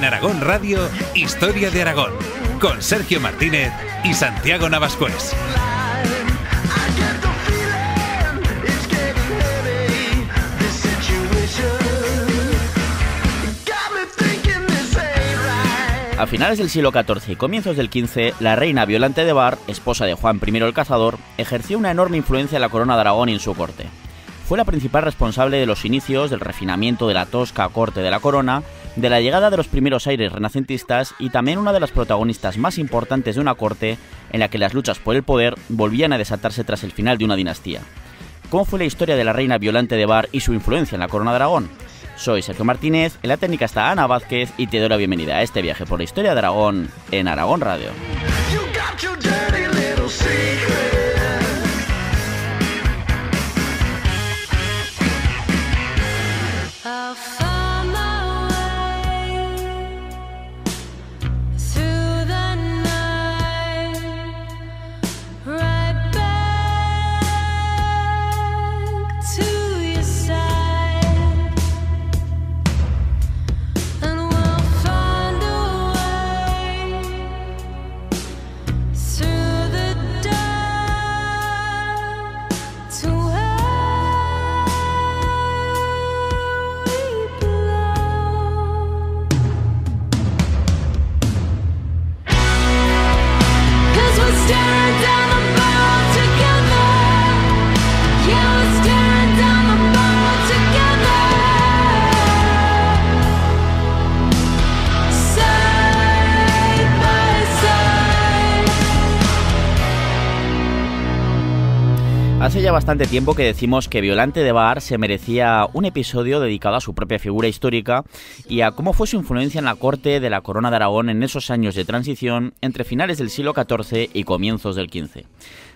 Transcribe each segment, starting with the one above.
En Aragón Radio, Historia de Aragón, con Sergio Martínez y Santiago Navascués. A finales del siglo XIV y comienzos del XV, la reina Violante de Bar, esposa de Juan I el Cazador, ejerció una enorme influencia en la corona de Aragón y en su corte. Fue la principal responsable de los inicios del refinamiento de la tosca corte de la corona, de la llegada de los primeros aires renacentistas y también una de las protagonistas más importantes de una corte en la que las luchas por el poder volvían a desatarse tras el final de una dinastía. ¿Cómo fue la historia de la reina Violante de Bar y su influencia en la corona de Aragón? Soy Sergio Martínez, en la técnica está Ana Vázquez y te doy la bienvenida a este viaje por la historia de Aragón en Aragón Radio. Hace ya bastante tiempo que decimos que Violante de Bar se merecía un episodio dedicado a su propia figura histórica y a cómo fue su influencia en la corte de la corona de Aragón en esos años de transición entre finales del siglo XIV y comienzos del XV.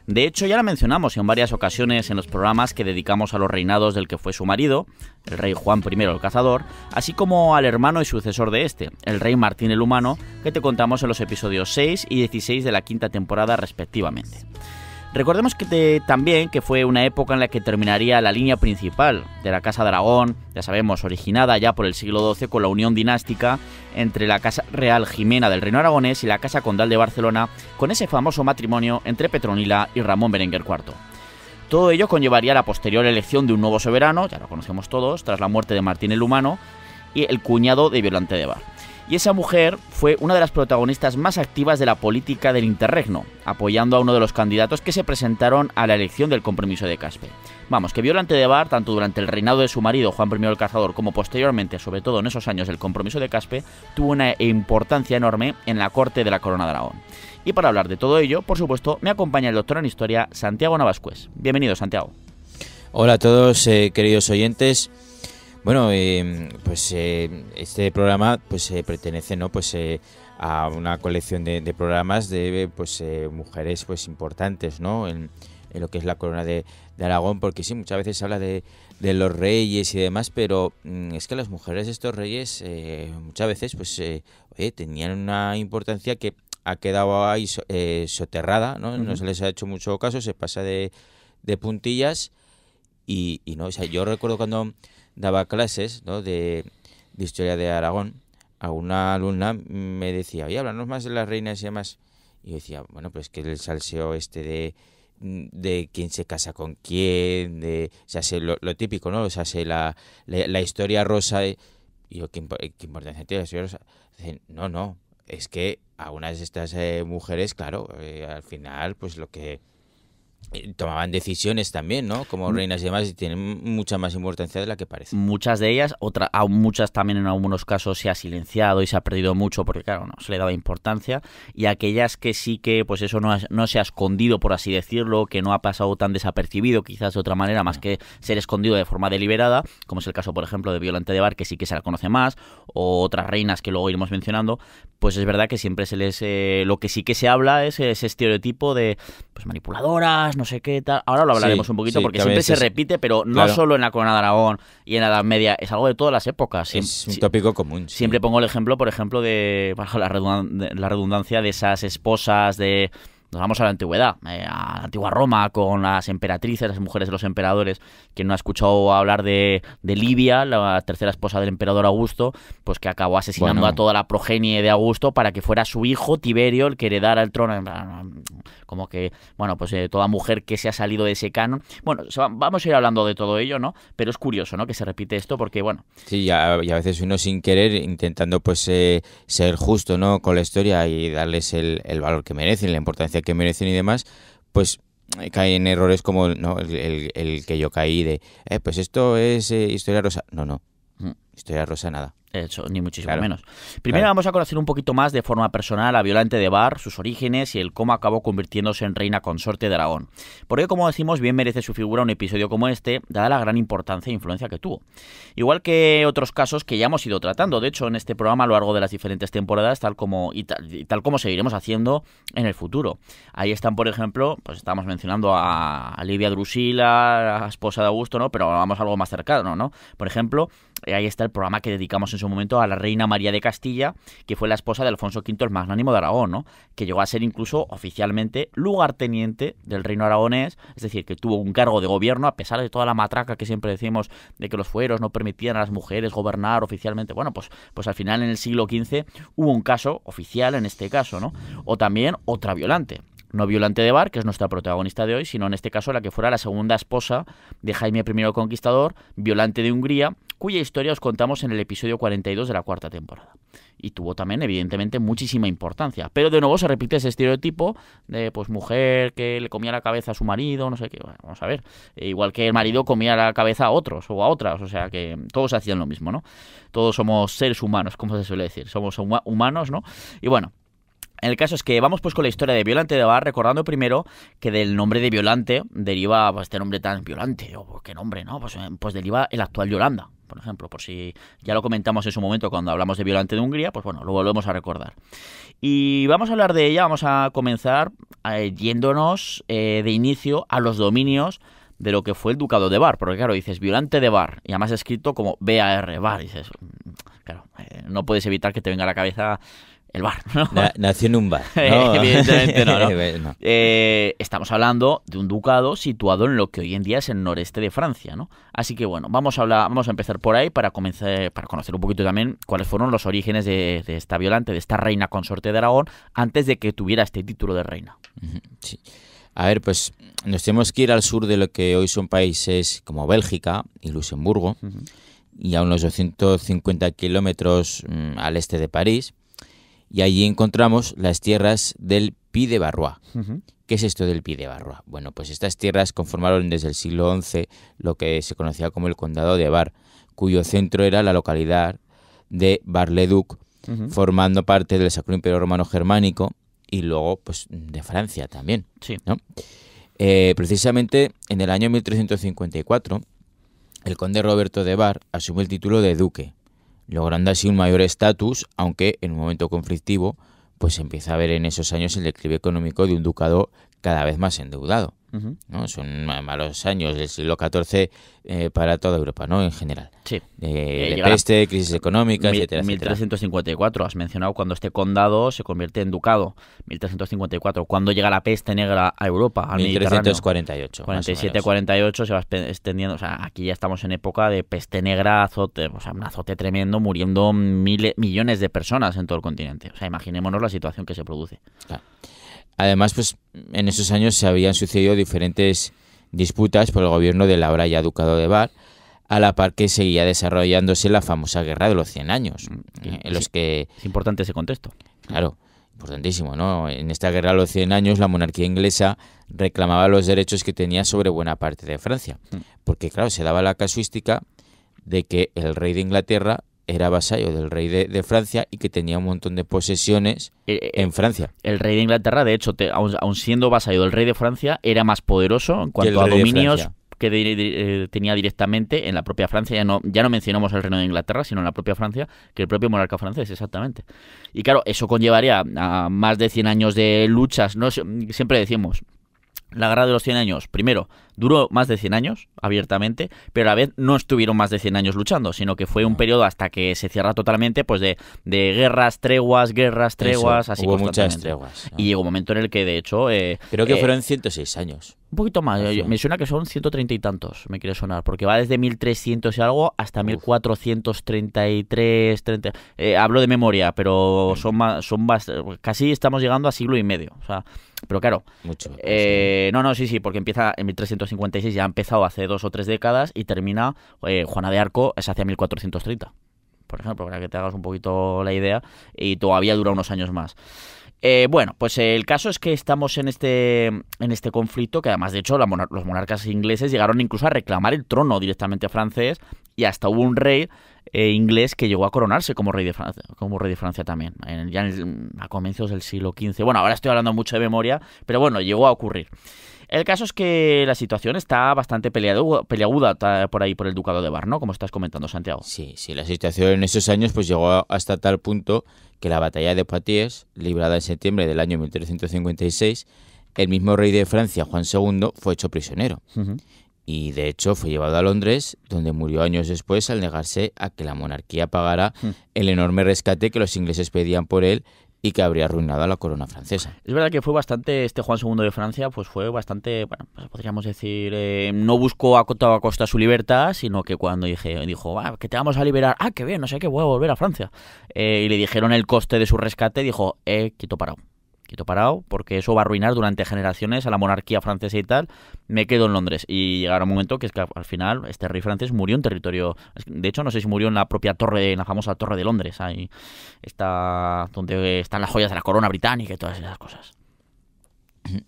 De hecho, ya la mencionamos en varias ocasiones en los programas que dedicamos a los reinados del que fue su marido, el rey Juan I el Cazador, así como al hermano y sucesor de este, el rey Martín el Humano, que te contamos en los episodios 6 y 16 de la quinta temporada respectivamente. Recordemos también que fue una época en la que terminaría la línea principal de la Casa de Aragón, ya sabemos, originada ya por el siglo XII con la unión dinástica entre la Casa Real Jimena del Reino Aragonés y la Casa Condal de Barcelona, con ese famoso matrimonio entre Petronila y Ramón Berenguer IV. Todo ello conllevaría la posterior elección de un nuevo soberano, ya lo conocemos todos, tras la muerte de Martín el Humano, y el cuñado de Violante de Bar. Y esa mujer fue una de las protagonistas más activas de la política del interregno, apoyando a uno de los candidatos que se presentaron a la elección del Compromiso de Caspe. Vamos, que Violante de Bar, tanto durante el reinado de su marido Juan I el Cazador, como posteriormente, sobre todo en esos años del Compromiso de Caspe, tuvo una importancia enorme en la corte de la corona de Aragón. Y para hablar de todo ello, por supuesto, me acompaña el doctor en Historia, Santiago Navascués. Bienvenido, Santiago. Hola a todos, queridos oyentes. Bueno, este programa pertenece, ¿no?, a una colección de programas de mujeres importantes, ¿no?, en lo que es la corona de Aragón, porque sí, muchas veces se habla de los reyes y demás, pero es que las mujeres de estos reyes muchas veces tenían una importancia que ha quedado ahí soterrada, ¿no? Uh-huh. No se les ha hecho mucho caso, se pasa de puntillas y no, o sea, yo recuerdo cuando daba clases, ¿no?, de historia de Aragón, a una alumna me decía, oye, háblanos más de las reinas y demás. Y yo decía, bueno, pues que el salseo de quién se casa con quién, o sea, lo típico, ¿no? O sea, la historia rosa. Y yo, ¿qué importancia tiene la historia rosa? Dicen, no, es que algunas de estas mujeres, claro, al final, pues lo que tomaban decisiones también, ¿no?, como reinas y demás, y tienen mucha más importancia de la que parece. Muchas de ellas, muchas también en algunos casos se ha silenciado y se ha perdido mucho porque, claro, no se le daba importancia, y aquellas que sí que, pues eso no se ha escondido, por así decirlo, que no ha pasado tan desapercibido, quizás de otra manera, más que ser escondido de forma deliberada, como es el caso, por ejemplo, de Violante de Bar, que sí que se la conoce más, o otras reinas que luego iremos mencionando, pues es verdad que siempre se les... lo que sí que se habla es ese estereotipo de, pues, manipuladoras, no sé qué tal. Ahora lo hablaremos un poquito, porque siempre se repite, pero no solo en la corona de Aragón y en la Edad Media, es algo de todas las épocas. Es un tópico común. Siempre pongo el ejemplo, por ejemplo, de, bajo la redundancia, de esas esposas de nos vamos a la antigüedad, a la antigua Roma, con las emperatrices, las mujeres de los emperadores. Quien no ha escuchado hablar de Livia, la tercera esposa del emperador Augusto, pues que acabó asesinando a toda la progenie de Augusto para que fuera su hijo Tiberio el que heredara el trono. Como que, bueno, pues toda mujer que se ha salido de ese canon. Bueno, vamos a ir hablando de todo ello, ¿no? Pero es curioso, ¿no?, que se repite esto porque, bueno... Sí, y a veces uno sin querer, intentando pues ser justo, ¿no?, con la historia y darles el valor que merecen, la importancia que merecen y demás, pues cae en errores como, ¿no?, el que yo caí de, pues esto es historia rosa. No, historia rosa nada. Eso, ni muchísimo menos. Primero vamos a conocer un poquito más de forma personal a Violante de Bar, sus orígenes y el cómo acabó convirtiéndose en reina consorte de Aragón. Por ello, como decimos, bien merece su figura un episodio como este, dada la gran importancia e influencia que tuvo. Igual que otros casos que ya hemos ido tratando, de hecho, en este programa a lo largo de las diferentes temporadas, tal como seguiremos haciendo en el futuro. Ahí están, por ejemplo, pues estamos mencionando a Livia Drusila, la esposa de Augusto, ¿no? Pero vamos a algo más cercano, ¿no? Por ejemplo, ahí está el programa que dedicamos en su momento a la reina María de Castilla, que fue la esposa de Alfonso V el Magnánimo de Aragón, ¿no?, que llegó a ser incluso oficialmente lugarteniente del reino aragonés, es decir, que tuvo un cargo de gobierno a pesar de toda la matraca que siempre decimos de que los fueros no permitían a las mujeres gobernar oficialmente. Bueno, pues al final en el siglo XV hubo un caso oficial en este caso, ¿no? O también otra Violante. No Violante de Bar, que es nuestra protagonista de hoy, sino en este caso la que fuera la segunda esposa de Jaime I el Conquistador, Violante de Hungría, cuya historia os contamos en el episodio 42 de la cuarta temporada. Y tuvo también, evidentemente, muchísima importancia. Pero de nuevo se repite ese estereotipo de, pues, mujer que le comía la cabeza a su marido, no sé qué. Bueno, vamos a ver. Igual que el marido comía la cabeza a otros o a otras. O sea, que todos hacían lo mismo, ¿no? Todos somos seres humanos, como se suele decir. Somos humanos, ¿no? Y bueno, el caso es que vamos pues con la historia de Violante de Bar, recordando primero que del nombre de Violante deriva, pues, este nombre tan Violante, o qué nombre, ¿no? Pues deriva el actual Yolanda, por ejemplo, por si ya lo comentamos en su momento cuando hablamos de Violante de Hungría, pues bueno, lo volvemos a recordar. Y vamos a hablar de ella, vamos a comenzar yéndonos de inicio a los dominios de lo que fue el Ducado de Bar, porque claro, dices Violante de Bar, y además escrito como B-A-R, Bar, dices, claro, no puedes evitar que te venga a la cabeza el bar, ¿no? Nació en un bar, ¿no? Evidentemente no. No. Estamos hablando de un ducado situado en lo que hoy en día es el noreste de Francia, ¿no? Así que bueno, vamos a empezar por ahí para conocer un poquito también cuáles fueron los orígenes de esta Violante, de esta reina consorte de Aragón, antes de que tuviera este título de reina. Sí. A ver, pues nos tenemos que ir al sur de lo que hoy son países como Bélgica y Luxemburgo, y a unos 250 kilómetros al este de París. Y allí encontramos las tierras del Puy de Barrois. ¿Qué es esto del Puy de Barrois? Bueno, pues estas tierras conformaron desde el siglo XI lo que se conocía como el Condado de Bar, cuyo centro era la localidad de Bar-le-Duc, formando parte del Sacro Imperio Romano Germánico y luego pues de Francia también, sí, ¿no? Precisamente en el año 1354, el conde Roberto de Bar asumió el título de duque, logrando así un mayor estatus, aunque en un momento conflictivo, pues se empieza a ver en esos años el declive económico de un ducado cada vez más endeudado, ¿no? Son malos años del siglo XIV para toda Europa, ¿no? En general. Sí. De peste, crisis económica, etcétera, 1354, has mencionado cuando este condado se convierte en ducado. 1354, cuando llega la peste negra a Europa, al 1348. 47-48 se va extendiendo. O sea, aquí ya estamos en época de peste negra, azote, o sea, un azote tremendo, muriendo millones de personas en todo el continente. O sea, imaginémonos la situación que se produce. Claro. Además, pues en esos años se habían sucedido diferentes disputas por el gobierno del ahora ya Ducado de Bar, a la par que seguía desarrollándose la famosa Guerra de los 100 años, en los que... Es importante ese contexto. Claro, importantísimo, ¿no? En esta Guerra de los 100 años la monarquía inglesa reclamaba los derechos que tenía sobre buena parte de Francia, porque claro, se daba la casuística de que el rey de Inglaterra era vasallo del rey de Francia y que tenía un montón de posesiones en Francia. El rey de Inglaterra, de hecho, aun siendo vasallo del rey de Francia, era más poderoso en cuanto a dominios que tenía directamente en la propia Francia. Ya no mencionamos el reino de Inglaterra, sino en la propia Francia, que el propio monarca francés, exactamente. Y claro, eso conllevaría a más de 100 años de luchas, ¿no? Siempre decimos, La Guerra de los 100 años, primero, duró más de 100 años, abiertamente, pero a la vez no estuvieron más de 100 años luchando, sino que fue un periodo hasta que se cierra totalmente, pues de guerras, treguas, Eso, así hubo constantemente. muchas treguas, ¿no? Y llegó un momento en el que, de hecho... Creo que fueron 106 años. Un poquito más, me suena que son 130 y tantos, me quiere sonar, porque va desde 1300 y algo hasta 1433, 30, hablo de memoria, pero casi estamos llegando a siglo y medio, o sea, pero claro, Mucho. sí, porque empieza en 1356, ya ha empezado hace 2 o 3 décadas y termina Juana de Arco es hacia 1430, por ejemplo, para que te hagas un poquito la idea, y todavía dura unos años más. Bueno, pues el caso es que estamos en este conflicto, que además, de hecho, los monarcas ingleses llegaron incluso a reclamar el trono directamente francés, y hasta hubo un rey inglés que llegó a coronarse como rey de Francia también, a comienzos del siglo XV. Bueno, ahora estoy hablando mucho de memoria, pero bueno, llegó a ocurrir. El caso es que la situación está bastante peleaguda por ahí, por el Ducado de Bar, ¿no? Como estás comentando, Santiago. Sí, la situación en esos años pues llegó hasta tal punto que la batalla de Poitiers, librada en septiembre del año 1356, el mismo rey de Francia, Juan II, fue hecho prisionero. Uh-huh. Y de hecho fue llevado a Londres, donde murió años después al negarse a que la monarquía pagara el enorme rescate que los ingleses pedían por él y que habría arruinado a la corona francesa. Es verdad que fue bastante, este Juan II de Francia, pues fue bastante, bueno, pues podríamos decir, no buscó a toda costa su libertad, sino que cuando dijo, que te vamos a liberar, qué bien, no sé qué, voy a volver a Francia. Y le dijeron el coste de su rescate, dijo, quieto parado, porque eso va a arruinar durante generaciones a la monarquía francesa y tal, me quedo en Londres. Y llegará un momento que es que al final este rey francés murió en territorio, de hecho no sé si murió en la propia torre, en la famosa Torre de Londres, ahí está donde están las joyas de la corona británica y todas esas cosas.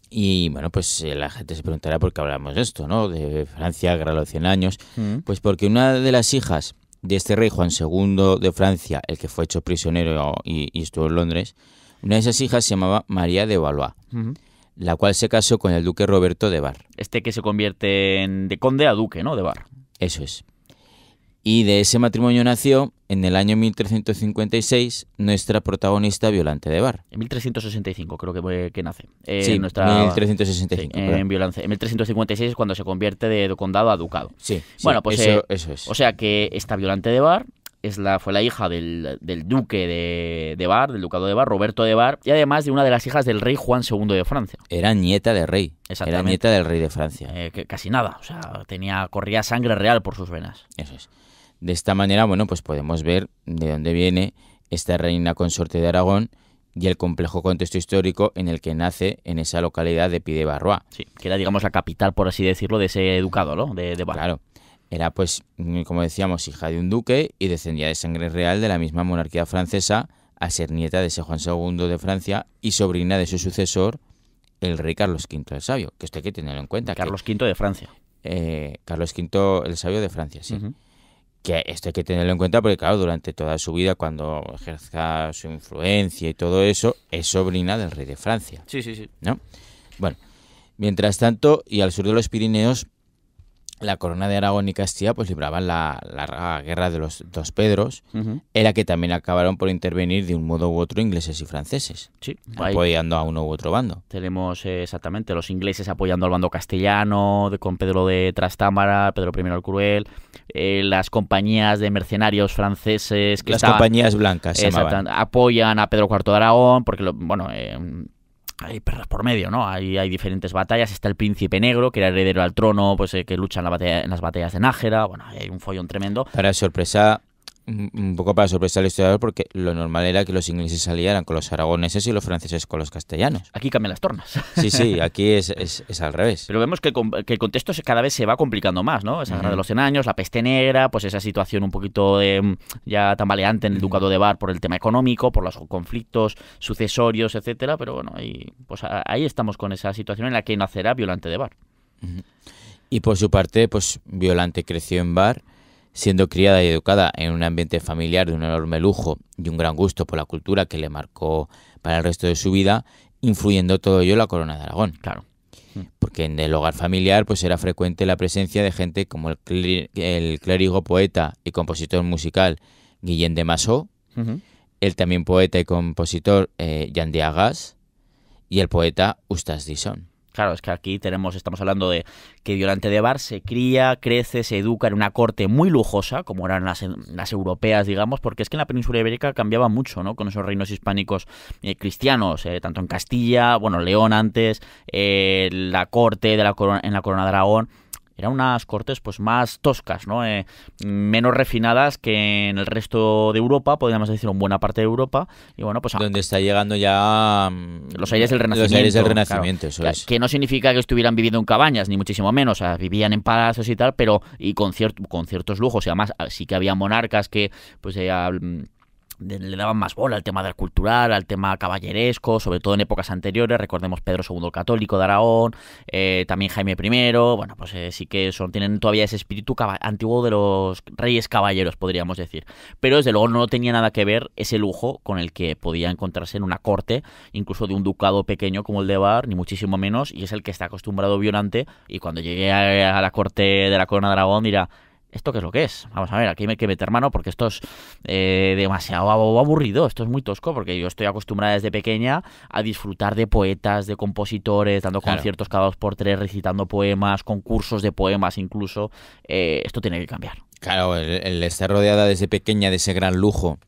Y bueno, pues la gente se preguntará por qué hablamos de esto, ¿no? De Francia, Guerra de los 100 años. Pues porque una de las hijas de este rey, Juan II de Francia, el que fue hecho prisionero y estuvo en Londres, una de esas hijas se llamaba María de Valois, la cual se casó con el duque Roberto de Bar. Este que se convierte de conde a duque, ¿no? De Bar. Eso es. Y de ese matrimonio nació, en el año 1356, nuestra protagonista Violante de Bar. En 1365 creo que nace. Sí, 1365. Sí, en 1356 es cuando se convierte de condado a ducado. Sí, bueno, pues eso es. O sea que esta Violante de Bar fue la hija del duque de Bar, del ducado de Bar, Roberto de Bar, y además de una de las hijas del rey Juan II de Francia. Era nieta del rey. Exactamente. Era nieta del rey de Francia. Que casi nada, o sea, corría sangre real por sus venas. Eso es. De esta manera, bueno, pues podemos ver de dónde viene esta reina consorte de Aragón y el complejo contexto histórico en el que nace en esa localidad de Pied-de-Barrois. Sí, que era, digamos, la capital, por así decirlo, de ese ducado, ¿no? De Bar. Claro. Era, pues, como decíamos, hija de un duque y descendía de sangre real de la misma monarquía francesa, a ser nieta de ese Juan II de Francia y sobrina de su sucesor, el rey Carlos V el Sabio, que esto hay que tenerlo en cuenta. Carlos V de Francia. Carlos V el Sabio de Francia, sí. Uh-huh. Que esto hay que tenerlo en cuenta porque, claro, durante toda su vida, cuando ejerza su influencia y todo eso, es sobrina del rey de Francia. Sí. ¿No? Bueno, mientras tanto, y al sur de los Pirineos, la corona de Aragón y Castilla pues libraban la larga guerra de los dos Pedros, en la que también acabaron por intervenir de un modo u otro ingleses y franceses, sí, apoyando a uno u otro bando. Tenemos exactamente los ingleses apoyando al bando castellano, con Pedro de Trastámara, Pedro I el Cruel, las compañías de mercenarios franceses, compañías blancas se llamaban, apoyan a Pedro IV de Aragón, porque hay perros por medio, ¿no? Hay diferentes batallas. Está el Príncipe Negro, que era heredero al trono, pues que lucha en las batallas de Nájera. Bueno, hay un follón tremendo. Un poco para sorpresa al historiador, porque lo normal era que los ingleses salieran con los aragoneses y los franceses con los castellanos. Aquí cambian las tornas. Sí, aquí es al revés. Pero vemos que el contexto cada vez se va complicando más, ¿no? Esa guerra de los 100 años, la peste negra, pues esa situación un poquito ya tambaleante en el Ducado de Bar por el tema económico, por los conflictos sucesorios, etcétera. Pero bueno, ahí estamos con esa situación en la que nacerá Violante de Bar. Y por su parte, pues Violante creció en Bar, siendo criada y educada en un ambiente familiar de un enorme lujo y un gran gusto por la cultura que le marcó para el resto de su vida, influyendo todo ello en la corona de Aragón. Claro. Porque en el hogar familiar pues era frecuente la presencia de gente como el clérigo, poeta y compositor musical Guillén de Massó, el también poeta y compositor Jean de Agas y el poeta Eustache Disson. Claro, es que aquí estamos hablando de que Violante de Bar se cría, crece, se educa en una corte muy lujosa, como eran las europeas, digamos, porque es que en la península ibérica cambiaba mucho, ¿no? Con esos reinos hispánicos cristianos, tanto en Castilla, bueno, León antes, la corte de en la Corona de Aragón. Eran unas cortes pues más toscas, ¿no? Menos refinadas que en el resto de Europa, podríamos decir, en buena parte de Europa. Y bueno, pues donde está llegando ya los aires del Renacimiento. Los aires del Renacimiento, claro, eso es. Que no significa que estuvieran viviendo en cabañas, ni muchísimo menos. O sea, vivían en palacios y tal, pero con ciertos lujos. Y además sí que había monarcas que pues le daban más bola al tema del cultural, al tema caballeresco, sobre todo en épocas anteriores. Recordemos Pedro II el Católico de Aragón, también Jaime I. Bueno, pues sí que tienen todavía ese espíritu antiguo de los reyes caballeros, podríamos decir. Pero desde luego no tenía nada que ver ese lujo con el que podía encontrarse en una corte, incluso de un ducado pequeño como el de Bar, ni muchísimo menos, y es el que está acostumbrado Violante, y cuando llegue a la corte de la Corona de Aragón dirá: ¿esto qué es lo que es? Vamos a ver, aquí me hay que meter mano porque esto es demasiado aburrido, esto es muy tosco, porque yo estoy acostumbrada desde pequeña a disfrutar de poetas, de compositores, dando conciertos cada 2x3, recitando poemas, concursos de poemas incluso. Esto tiene que cambiar. Claro, el estar rodeada desde pequeña de ese gran lujo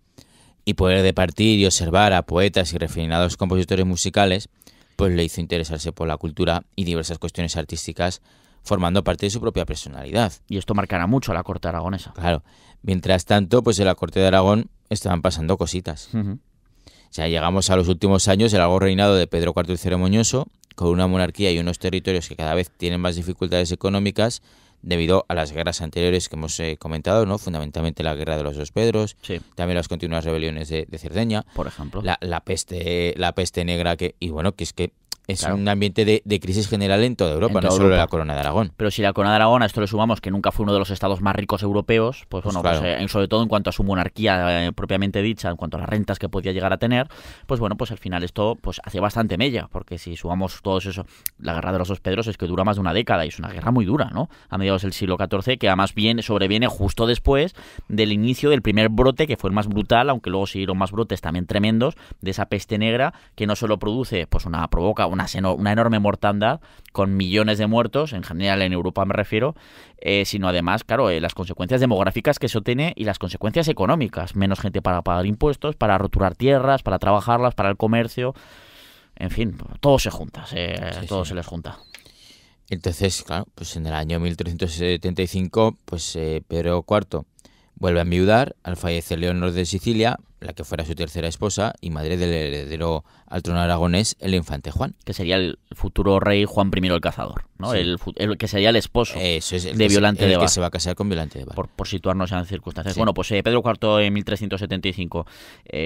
y poder departir y observar a poetas y refinados compositores musicales, pues le hizo interesarse por la cultura y diversas cuestiones artísticas, formando parte de su propia personalidad. Y esto marcará mucho a la corte aragonesa. Claro. Mientras tanto, pues en la corte de Aragón estaban pasando cositas. Uh-huh. O sea, llegamos a los últimos años, el largo reinado de Pedro IV el Ceremonioso, con una monarquía y unos territorios que cada vez tienen más dificultades económicas debido a las guerras anteriores que hemos comentado, ¿no? Fundamentalmente la guerra de los dos Pedros, sí. También las continuas rebeliones de Cerdeña, por ejemplo, la peste negra, que es que es claro. un ambiente de crisis general en toda Europa, no solo en la Corona de Aragón. Pero si la Corona de Aragón, a esto le sumamos que nunca fue uno de los estados más ricos europeos, pues bueno, claro. pues, sobre todo en cuanto a su monarquía propiamente dicha, en cuanto a las rentas que podía llegar a tener, pues bueno, pues al final esto pues hace bastante mella, porque si sumamos todo eso, la guerra de los dos Pedros es que dura más de una década y es una guerra muy dura, ¿no? A mediados del siglo XIV, que además sobreviene justo después del inicio del primer brote, que fue el más brutal, aunque luego siguieron más brotes también tremendos, de esa peste negra, que no solo provoca una enorme mortandad con millones de muertos, en general en Europa me refiero, sino además, claro, las consecuencias demográficas que eso tiene y las consecuencias económicas, menos gente para pagar impuestos, para roturar tierras, para trabajarlas, para el comercio, en fin, todo se junta, se les junta. Entonces, claro, pues en el año 1375, pues Pedro IV vuelve a enviudar al fallecer Leonor de Sicilia, la que fuera su tercera esposa y madre del heredero al trono aragonés, el infante Juan. Que sería el futuro rey Juan I el Cazador, ¿no? Sí. El que sería el esposo de Violante de Bar. El que se va a casar con Violante de Bar. Por situarnos en las circunstancias. Sí. Bueno, pues Pedro IV en 1375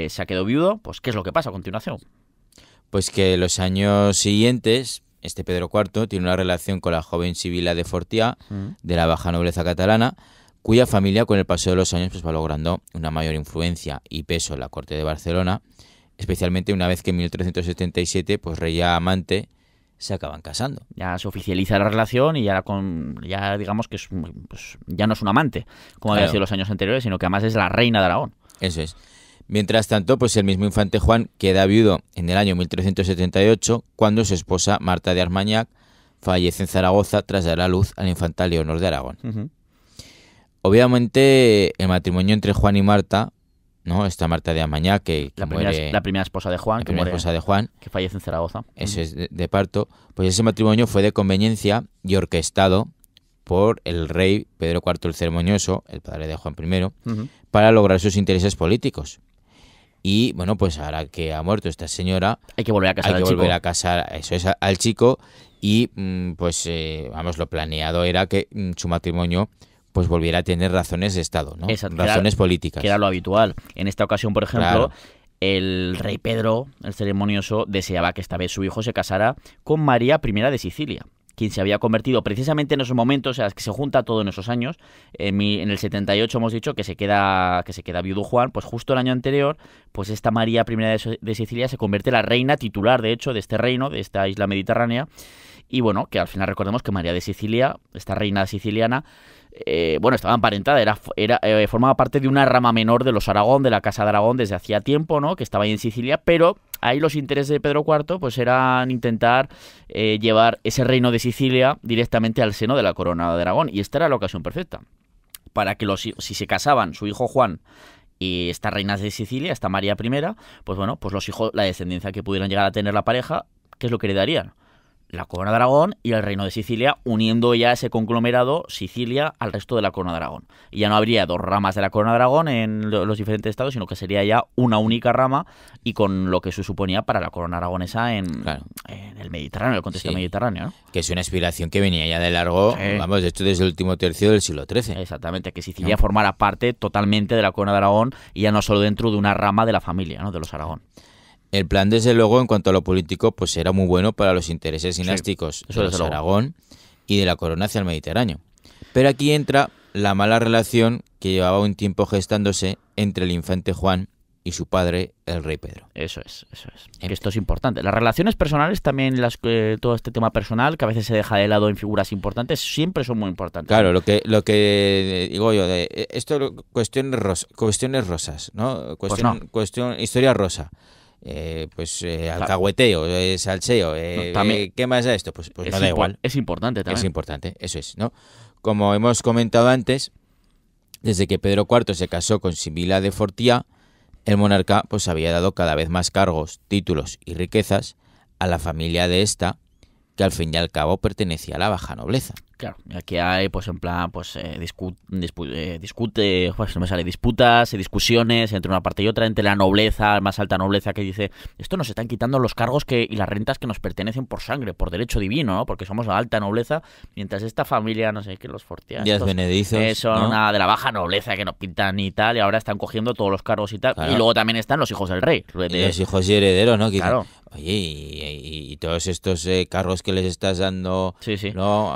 se ha quedado viudo. Pues ¿qué es lo que pasa a continuación? Pues que los años siguientes, este Pedro IV tiene una relación con la joven Sibila de Fortià, de la baja nobleza catalana, cuya familia con el paso de los años pues va logrando una mayor influencia y peso en la corte de Barcelona, especialmente una vez que en 1377 pues rey y amante se acaban casando. Ya se oficializa la relación y ya digamos que ya no es un amante, como había sido los años anteriores, sino que además es la reina de Aragón. Eso es. Mientras tanto, pues el mismo infante Juan queda viudo en el año 1378, cuando su esposa Marta de Armañac fallece en Zaragoza tras dar a luz a la infanta Leonor de Aragón. Uh-huh. Obviamente, el matrimonio entre Juan y Marta, ¿no? Esta Marta de Armañac, que muere, la primera esposa de Juan, que fallece en Zaragoza. Eso es de parto. Pues ese matrimonio fue de conveniencia y orquestado por el rey Pedro IV el Ceremonioso, el padre de Juan I, para lograr sus intereses políticos. Y bueno, pues ahora que ha muerto esta señora, hay que volver a casar al chico y lo planeado era que su matrimonio pues volviera a tener razones de Estado, ¿no? Razones políticas. Que era lo habitual. En esta ocasión, por ejemplo, el rey Pedro, el Ceremonioso, deseaba que esta vez su hijo se casara con María I de Sicilia, quien se había convertido precisamente en esos momentos, o sea, que se junta todo en esos años. En el 78 hemos dicho que se queda viudo Juan, pues justo el año anterior, pues esta María I de Sicilia se convierte en la reina titular, de hecho, de este reino, de esta isla mediterránea. Y bueno, que al final recordemos que María de Sicilia, esta reina siciliana, estaba emparentada, formaba parte de una rama menor de los Aragón, de la Casa de Aragón desde hacía tiempo, ¿no? Que estaba ahí en Sicilia, pero ahí los intereses de Pedro IV pues eran intentar llevar ese reino de Sicilia directamente al seno de la corona de Aragón. Y esta era la ocasión perfecta para que si se casaban su hijo Juan y esta reina de Sicilia, esta María I, pues bueno, pues los hijos, la descendencia que pudieran llegar a tener la pareja, ¿qué es lo que heredarían? La corona de Aragón y el reino de Sicilia, uniendo ya ese conglomerado Sicilia al resto de la corona de Aragón. Y ya no habría dos ramas de la corona de Aragón en los diferentes estados, sino que sería ya una única rama, y con lo que se suponía para la corona aragonesa en el Mediterráneo, en el contexto mediterráneo, ¿no? Que es una aspiración que venía ya de largo, vamos, de hecho desde el último tercio del siglo XIII. Exactamente, que Sicilia formara parte totalmente de la corona de Aragón y ya no solo dentro de una rama de la familia, ¿no?, de los Aragón. El plan, desde luego, en cuanto a lo político, pues era muy bueno para los intereses dinásticos de los Aragón y de la corona hacia el Mediterráneo. Pero aquí entra la mala relación que llevaba un tiempo gestándose entre el infante Juan y su padre, el rey Pedro. Eso es. Que esto es importante. Las relaciones personales también, todo este tema personal, que a veces se deja de lado en figuras importantes, siempre son muy importantes. Claro, lo que digo yo, de esto, cuestiones rosas, ¿no? Cuestión, historia rosa. Alcahueteo, salseo, ¿qué más da esto? Pues no da igual. Es importante también. Es importante, eso es, ¿no? Como hemos comentado antes, desde que Pedro IV se casó con Sibila de Fortià, el monarca pues había dado cada vez más cargos, títulos y riquezas a la familia de esta, que al fin y al cabo pertenecía a la baja nobleza. Claro, aquí hay, pues en plan, pues disputas y discusiones entre una parte y otra, entre la nobleza, más alta nobleza, que dice, esto nos están quitando los cargos y las rentas que nos pertenecen por sangre, por derecho divino, ¿no? Porque somos la alta nobleza, mientras esta familia, no sé qué, los Fortià, Díaz Benedizos, son, ¿no?, una de la baja nobleza que nos pintan y tal, y ahora están cogiendo todos los cargos y tal. Claro. Y luego también están los hijos del rey. Y los hijos y herederos, ¿no? Que claro. Dicen, oye, y todos estos cargos que les estás dando, ¿no?,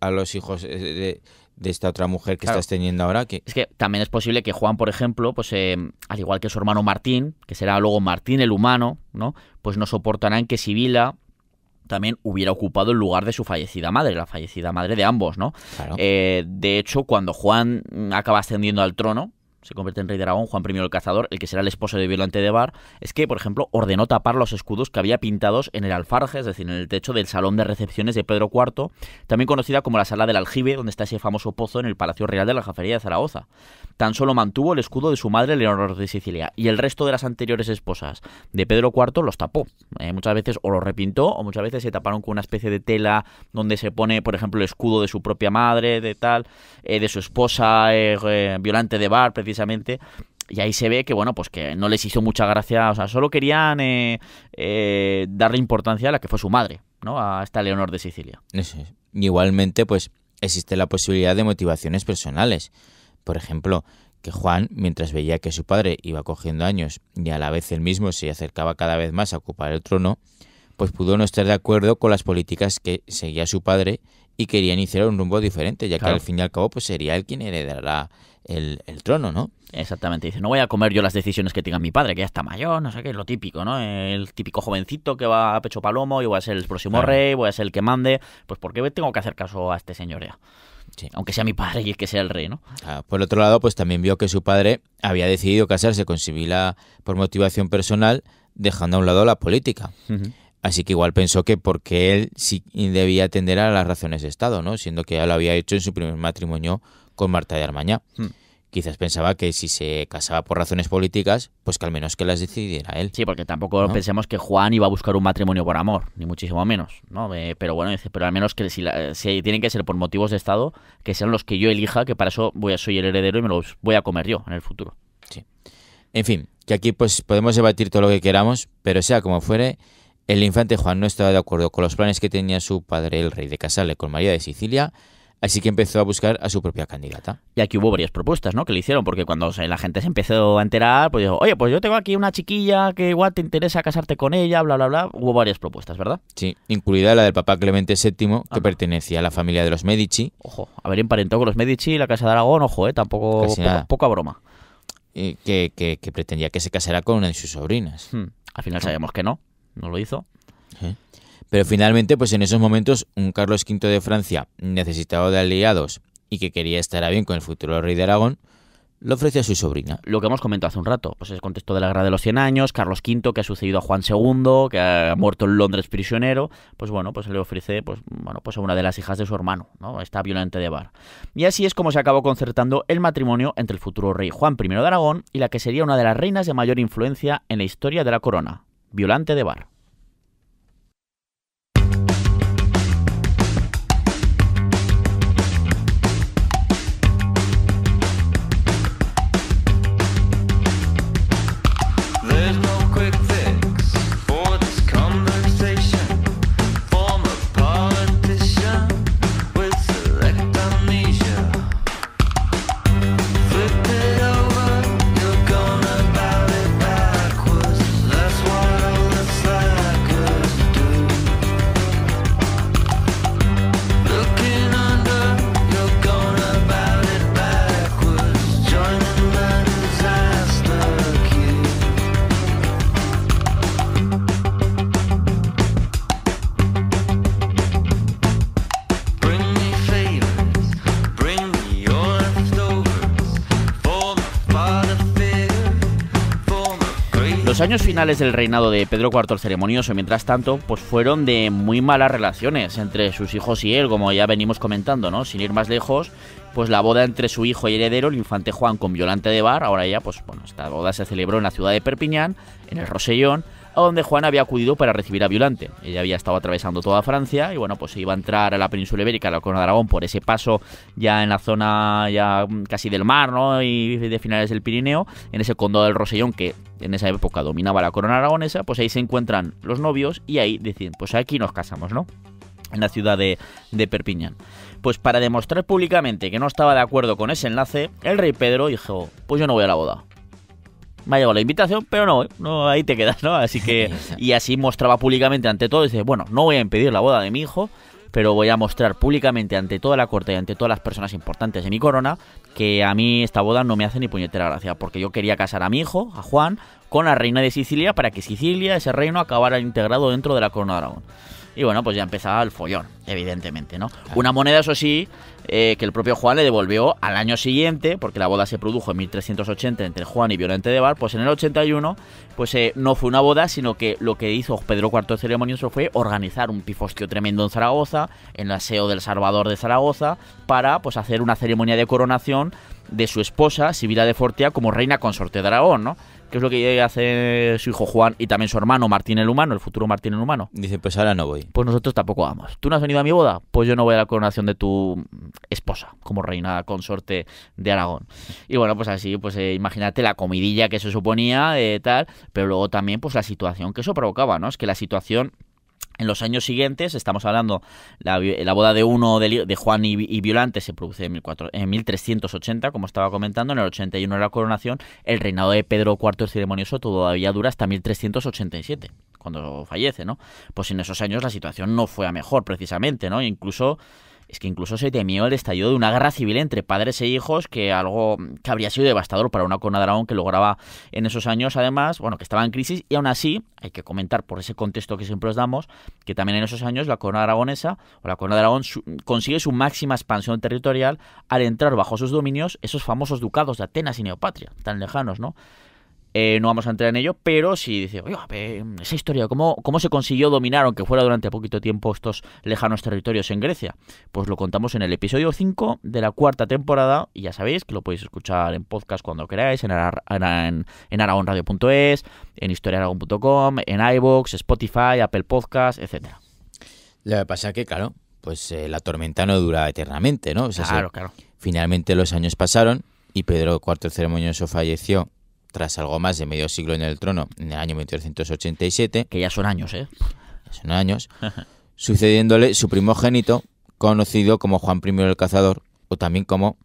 a los hijos de esta otra mujer que estás teniendo ahora. Es que también es posible que Juan, por ejemplo, pues al igual que su hermano Martín, que será luego Martín el humano, ¿no?, pues no soportarán que Sibila también hubiera ocupado el lugar de su fallecida madre, la fallecida madre de ambos, ¿no? Claro. De hecho, cuando Juan acaba ascendiendo al trono, se convierte en rey de Aragón, Juan I el Cazador, el que será el esposo de Violante de Bar, es que, por ejemplo, ordenó tapar los escudos que había pintados en el alfarje, es decir, en el techo del salón de recepciones de Pedro IV, también conocida como la Sala del Aljibe, donde está ese famoso pozo en el Palacio Real de la Aljafería de Zaragoza. Tan solo mantuvo el escudo de su madre, Leonor de Sicilia, y el resto de las anteriores esposas de Pedro IV los tapó. Muchas veces o los repintó, o muchas veces se taparon con una especie de tela donde se pone, por ejemplo, el escudo de su propia madre, de su esposa, Violante de Bar, precisamente. Y ahí se ve que, bueno, pues que no les hizo mucha gracia, o sea, solo querían darle importancia a la que fue su madre, ¿no?, a esta Leonor de Sicilia. Igualmente, pues existe la posibilidad de motivaciones personales. Por ejemplo, que Juan, mientras veía que su padre iba cogiendo años y a la vez él mismo se acercaba cada vez más a ocupar el trono, pues pudo no estar de acuerdo con las políticas que seguía su padre y quería iniciar un rumbo diferente, ya que al fin y al cabo pues sería él quien heredará el trono, ¿no? Exactamente, dice, no voy a comer yo las decisiones que tenga mi padre, que ya está mayor, no sé qué, es lo típico, ¿no? El típico jovencito que va a pecho palomo y voy a ser el próximo rey, voy a ser el que mande, pues ¿por qué tengo que hacer caso a este señor ya? Sí. Aunque sea mi padre y que sea el rey, ¿no? Por otro lado, pues también vio que su padre había decidido casarse con Sibila por motivación personal, dejando a un lado la política. Uh-huh. Así que igual pensó que porque él sí debía atender a las razones de Estado, ¿no? Siendo que ya lo había hecho en su primer matrimonio con Marta de Armañá. Quizás pensaba que si se casaba por razones políticas, pues que al menos que las decidiera él. Sí, porque tampoco pensemos que Juan iba a buscar un matrimonio por amor, ni muchísimo menos, ¿no? Pero bueno, dice, pero al menos que si tienen que ser por motivos de Estado, que sean los que yo elija, que para eso soy el heredero y me los voy a comer yo en el futuro. Sí. En fin, que aquí pues podemos debatir todo lo que queramos, pero sea como fuere, el infante Juan no estaba de acuerdo con los planes que tenía su padre, el rey, de casarle con María de Sicilia. Así que empezó a buscar a su propia candidata. Y aquí hubo varias propuestas, ¿no?, que le hicieron, porque cuando la gente se empezó a enterar, pues dijo, oye, pues yo tengo aquí una chiquilla que igual te interesa casarte con ella, bla, bla, bla. Hubo varias propuestas, ¿verdad? Sí, incluida la del Papa Clemente VII, que pertenecía a la familia de los Medici. Ojo, haber emparentado con los Medici y la Casa de Aragón, ojo, tampoco, poca broma. Que pretendía que se casara con una de sus sobrinas. Al final sabemos que no lo hizo. Pero finalmente, pues en esos momentos, un Carlos V de Francia, necesitado de aliados y que quería estar a bien con el futuro rey de Aragón, lo ofrece a su sobrina. Lo que hemos comentado hace un rato, pues el contexto de la Guerra de los 100 Años, Carlos V, que ha sucedido a Juan II, que ha muerto en Londres prisionero, pues bueno, pues le ofrece pues a una de las hijas de su hermano, ¿no? Esta Violante de Bar. Y así es como se acabó concertando el matrimonio entre el futuro rey Juan I de Aragón y la que sería una de las reinas de mayor influencia en la historia de la corona, Violante de Bar. Los años finales del reinado de Pedro IV el Ceremonioso, mientras tanto, pues fueron de muy malas relaciones entre sus hijos y él, como ya venimos comentando, ¿no? Sin ir más lejos, pues la boda entre su hijo y heredero, el infante Juan, con Violante de Bar, ahora ya, pues bueno, esta boda se celebró en la ciudad de Perpiñán, en el Rosellón, a donde Juan había acudido para recibir a Violante. Ella había estado atravesando toda Francia y bueno, pues se iba a entrar a la península ibérica, a la corona de Aragón, por ese paso ya en la zona ya casi del mar, ¿no? Y de finales del Pirineo, en ese condado del Rosellón que en esa época dominaba la corona aragonesa, pues ahí se encuentran los novios y ahí deciden, pues aquí nos casamos, ¿no? En la ciudad de Perpiñán. Pues para demostrar públicamente que no estaba de acuerdo con ese enlace, el rey Pedro dijo, pues yo no voy a la boda. Me ha llegado la invitación, pero no, ahí te quedas, ¿no? Así que, y así mostraba públicamente ante todo, dice, bueno, no voy a impedir la boda de mi hijo, pero voy a mostrar públicamente ante toda la corte y ante todas las personas importantes de mi corona que a mí esta boda no me hace ni puñetera gracia, porque yo quería casar a mi hijo, a Juan, con la reina de Sicilia para que Sicilia, ese reino, acabara integrado dentro de la corona de Aragón. Y bueno, pues ya empezaba el follón, evidentemente, ¿no? Una moneda, eso sí, que el propio Juan le devolvió al año siguiente, porque la boda se produjo en 1380 entre Juan y Violante de Bar, pues en el 81, pues no fue una boda, sino que lo que hizo Pedro IV el Ceremonioso fue organizar un pifostio tremendo en Zaragoza, en el aseo del Salvador de Zaragoza, para pues hacer una ceremonia de coronación de su esposa, Sibila de Fortea, como reina consorte de Aragón, ¿no? Que es lo que hace su hijo Juan y también su hermano Martín el Humano, el futuro Martín el Humano. Dice, pues ahora no voy. Pues nosotros tampoco vamos. ¿Tú no has venido a mi boda? Pues yo no voy a la coronación de tu esposa como reina consorte de Aragón. Y bueno, pues así, pues imagínate la comidilla que eso suponía, tal, pero luego también pues la situación que eso provocaba, ¿no? Es que la situación... En los años siguientes, estamos hablando, la boda de uno de Juan y Violante se produce en 1380, como estaba comentando, en el 81 la coronación, el reinado de Pedro IV el Ceremonioso todavía dura hasta 1387, cuando fallece, ¿no? Pues en esos años la situación no fue a mejor, precisamente, ¿no? Incluso se temió el estallido de una guerra civil entre padres e hijos, que algo que habría sido devastador para una corona de Aragón que lograba en esos años, además, bueno, que estaba en crisis, y aún así, hay que comentar por ese contexto que siempre os damos, que también en esos años la corona aragonesa, o la corona de Aragón, consigue su máxima expansión territorial al entrar bajo sus dominios esos famosos ducados de Atenas y Neopatria, tan lejanos, ¿no? No vamos a entrar en ello, pero si dice, oiga, esa historia, ¿cómo se consiguió dominar, aunque fuera durante poquito tiempo, estos lejanos territorios en Grecia? Pues lo contamos en el episodio 5 de la 4ª temporada, y ya sabéis que lo podéis escuchar en podcast cuando queráis, en aragonradio.es, en historiaaragón.com, en iVoox, Spotify, Apple Podcast, etcétera. Lo que pasa es que, claro, pues la tormenta no dura eternamente, ¿no? O sea, Claro. Finalmente los años pasaron y Pedro IV el Ceremonioso falleció tras algo más de medio siglo en el trono, en el año 1387. Que ya son años, ¿eh? Son años. Sucediéndole su primogénito, conocido como Juan I el Cazador, o también como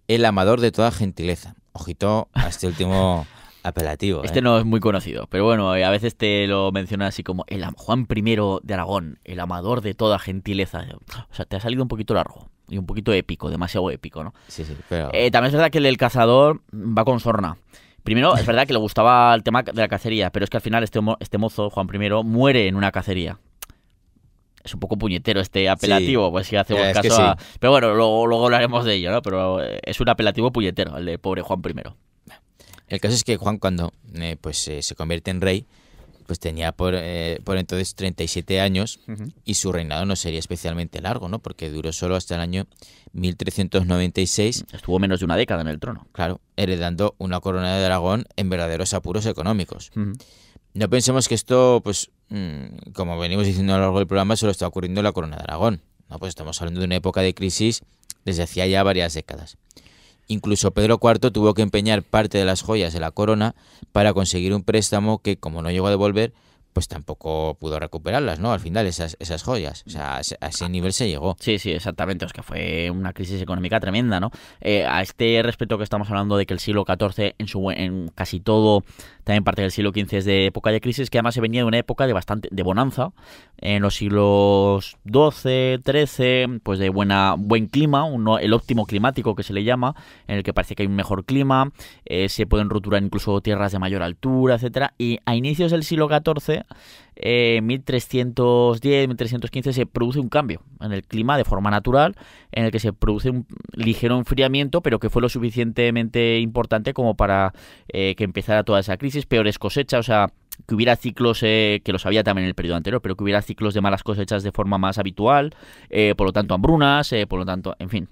el amador de toda gentileza. Ojito a este último apelativo. Este no es muy conocido, pero bueno, a veces te lo mencionan así como el Juan I de Aragón, el amador de toda gentileza. O sea, te ha salido un poquito largo y un poquito épico, demasiado épico, ¿no? Sí, pero... También es verdad que el cazador va con sorna. Primero, es verdad que le gustaba el tema de la cacería, pero es que al final este mozo, Juan I, muere en una cacería. Es un poco puñetero este apelativo, Sí, pues si hacemos es que caso a... sí. Pero bueno, luego hablaremos de ello, ¿no? Pero es un apelativo puñetero, el de pobre Juan I. El caso es que Juan, cuando se convierte en rey, pues tenía por entonces 37 años y su reinado no sería especialmente largo, ¿no? Porque duró solo hasta el año 1396, Estuvo menos de una década en el trono. claro, heredando una corona de Aragón en verdaderos apuros económicos. Ujú. No pensemos que esto, pues, como venimos diciendo a lo largo del programa, solo está ocurriendo en la corona de Aragón. No, pues estamos hablando de una época de crisis desde hacía ya varias décadas. Incluso Pedro IV tuvo que empeñar parte de las joyas de la corona para conseguir un préstamo que, como no llegó a devolver, pues tampoco pudo recuperarlas, ¿no? Al final, esas joyas. O sea, a ese nivel se llegó. Sí, exactamente. Es que fue una crisis económica tremenda, ¿no? A este respecto que estamos hablando de que el siglo XIV en casi todo, también parte del siglo XV es de época de crisis, que además se venía de una época de bonanza. En los siglos XII, XIII, pues de buen clima, el óptimo climático que se le llama, en el que parece que hay un mejor clima, se pueden roturar incluso tierras de mayor altura, etcétera. Y a inicios del siglo XIV, 1310, 1315, se produce un cambio en el clima de forma natural, en el que se produce un ligero enfriamiento, pero que fue lo suficientemente importante como para que empezara toda esa crisis, peores cosechas, o sea, que hubiera ciclos, que los había también en el periodo anterior, pero que hubiera ciclos de malas cosechas de forma más habitual, por lo tanto hambrunas, por lo tanto, en fin,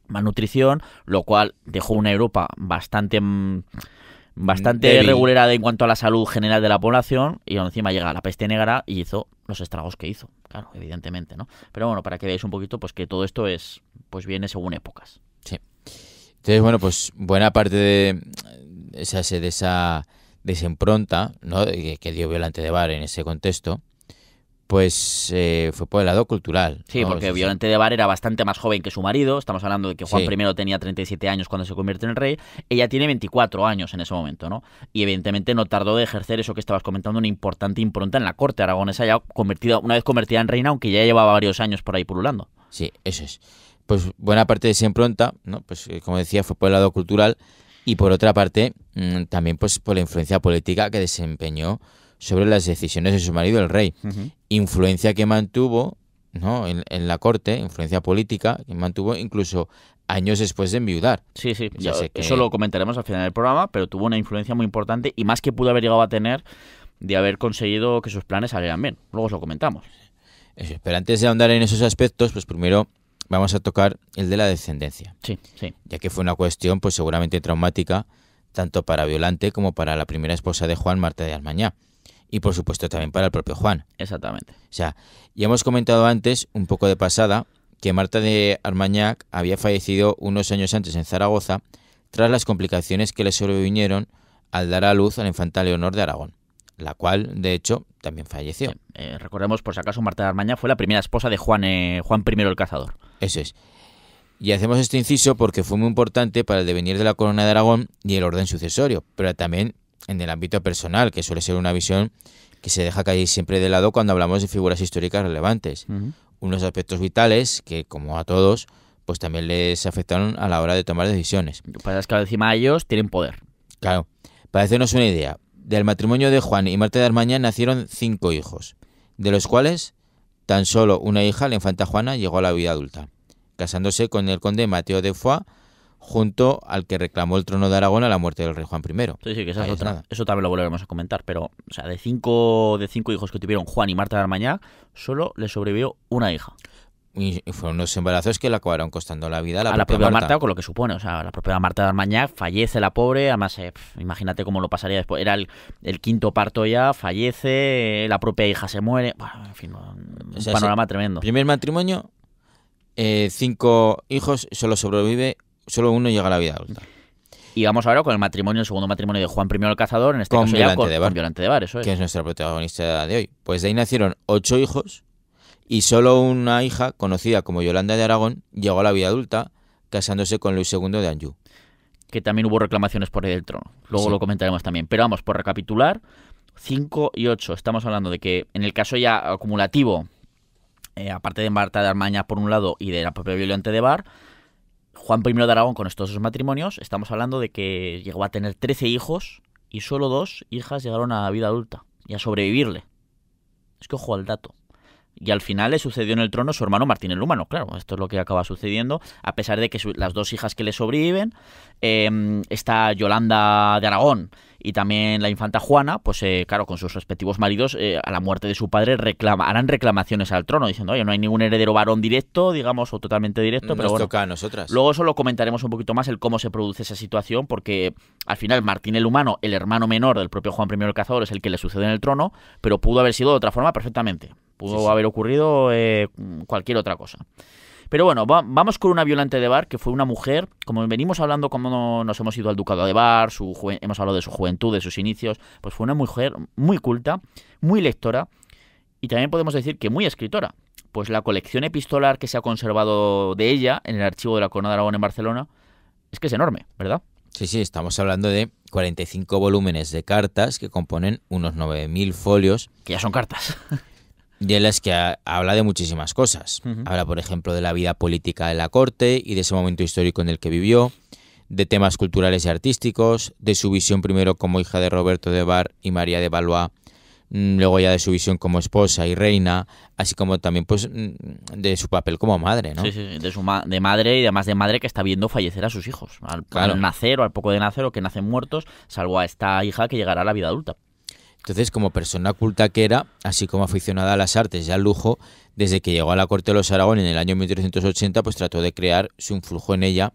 malnutrición, lo cual dejó una Europa bastante Débil. regulera en cuanto a la salud general de la población, y encima llega la peste negra y hizo los estragos que hizo, claro, evidentemente, ¿no? Pero bueno, para que veáis un poquito, pues que todo esto viene según épocas. Sí. Entonces, bueno, pues buena parte de esa impronta, ¿no? que dio Violante de Bar en ese contexto, pues fue por el lado cultural. Sí, ¿no? porque Violante de Bar era bastante más joven que su marido. Estamos hablando de que Juan Sí. I tenía 37 años cuando se convierte en rey. Ella tiene 24 años en ese momento, ¿no? Y evidentemente no tardó de ejercer eso que estabas comentando, una importante impronta en la corte aragonesa, ya una vez convertida en reina, aunque ya llevaba varios años por ahí pululando. Sí, eso es. Pues buena parte de esa impronta, ¿no? Pues como decía, fue por el lado cultural y por otra parte también pues por la influencia política que desempeñó sobre las decisiones de su marido, el rey. Influencia que mantuvo, ¿no? en la corte, influencia política que mantuvo incluso años después de enviudar. Sí, Ya sé que- eso lo comentaremos al final del programa, pero tuvo una influencia muy importante y más que pudo haber llegado a tener de haber conseguido que sus planes salieran bien. Luego os lo comentamos. Eso, pero antes de ahondar en esos aspectos, pues primero vamos a tocar el de la descendencia, Sí. ya que fue una cuestión pues seguramente traumática tanto para Violante como para la primera esposa de Juan, Marta de Armañá, y por supuesto también para el propio Juan. Exactamente. O sea, ya hemos comentado antes, un poco de pasada, que Marta de Armañac había fallecido unos años antes en Zaragoza tras las complicaciones que le sobrevinieron al dar a luz a la infanta Leonor de Aragón, la cual, de hecho, también falleció. Sí. Recordemos, por si acaso, Marta de Armaña fue la primera esposa de Juan I el Cazador. Eso es. Y hacemos este inciso porque fue muy importante para el devenir de la corona de Aragón y el orden sucesorio, pero también en el ámbito personal, que suele ser una visión que se deja caer siempre de lado cuando hablamos de figuras históricas relevantes. Unos aspectos vitales que, como a todos, pues también les afectaron a la hora de tomar decisiones. Lo que pasa es que encima ellos tienen poder. Claro, para hacernos una idea, del matrimonio de Juan y Marta de Armaña nacieron 5 hijos, de los cuales tan solo una hija, la infanta Juana, llegó a la vida adulta, casándose con el conde Mateo de Foix, junto al que reclamó el trono de Aragón a la muerte del rey Juan I. Sí, que esa Ahí es es otra. nada. Eso también lo volveremos a comentar. Pero, o sea, de cinco hijos que tuvieron Juan y Marta de Armañá, solo le sobrevivió una hija. Y fueron unos embarazos que le acabaron costando la vida a la propia Marta. Marta, con lo que supone. O sea, la propia Marta de Armañac fallece, la pobre. Además, imagínate cómo lo pasaría después. Era el quinto parto ya, fallece, la propia hija se muere. Bueno, en fin, un O sea, panorama tremendo. Primer matrimonio, 5 hijos, solo uno llega a la vida adulta. Y vamos ahora con el segundo matrimonio de Juan I el Cazador, en este Con caso Violante ya de Bar. con Violante de Bar, eso es. Que es nuestra protagonista de hoy. Pues de ahí nacieron 8 hijos y solo una hija, conocida como Yolanda de Aragón, llegó a la vida adulta, casándose con Luis II de Anjou. Que también hubo reclamaciones por ahí del trono. Luego Sí. lo comentaremos también. Pero vamos, por recapitular, 5 y 8. Estamos hablando de que en el caso ya acumulativo, aparte de Marta de Armaña por un lado y de la propia Violante de Bar, Juan I de Aragón con estos dos matrimonios, estamos hablando de que llegó a tener 13 hijos y solo 2 hijas llegaron a la vida adulta y a sobrevivirle. Es que ojo al dato. Y al final le sucedió en el trono su hermano Martín el Humano. Claro, esto es lo que acaba sucediendo, a pesar de que las dos hijas que le sobreviven, está Yolanda de Aragón y también la infanta Juana, pues claro, con sus respectivos maridos, a la muerte de su padre harán reclamaciones al trono, diciendo, oye, no hay ningún heredero varón directo, digamos, o totalmente directo, pero bueno, toca a nosotras. Luego eso lo comentaremos un poquito más, el cómo se produce esa situación, porque al final Martín el Humano, el hermano menor del propio Juan I el Cazador, es el que le sucede en el trono, pero pudo haber sido de otra forma perfectamente. Pudo haber ocurrido cualquier otra cosa. Pero bueno, vamos con una Violante de Bar, que fue una mujer, como venimos hablando, como nos hemos ido al Ducado de Bar, hemos hablado de su juventud, de sus inicios, pues fue una mujer muy culta, muy lectora, y también podemos decir que muy escritora. Pues la colección epistolar que se ha conservado de ella en el archivo de la Corona de Aragón en Barcelona es que es enorme, ¿verdad? Sí, estamos hablando de 45 volúmenes de cartas que componen unos 9.000 folios. Que ya son cartas. Y en las que habla de muchísimas cosas. Habla, por ejemplo, de la vida política de la corte y de ese momento histórico en el que vivió, de temas culturales y artísticos, de su visión primero como hija de Roberto de Bar y María de Valois, luego ya de su visión como esposa y reina, así como también pues de su papel como madre, ¿no? Sí, de madre, y además de madre que está viendo fallecer a sus hijos, al nacer o al poco de nacer, o que nacen muertos, salvo a esta hija que llegará a la vida adulta. Entonces, como persona culta que era, así como aficionada a las artes y al lujo, desde que llegó a la corte de los Aragón en el año 1380, pues trató de crear su influjo en ella,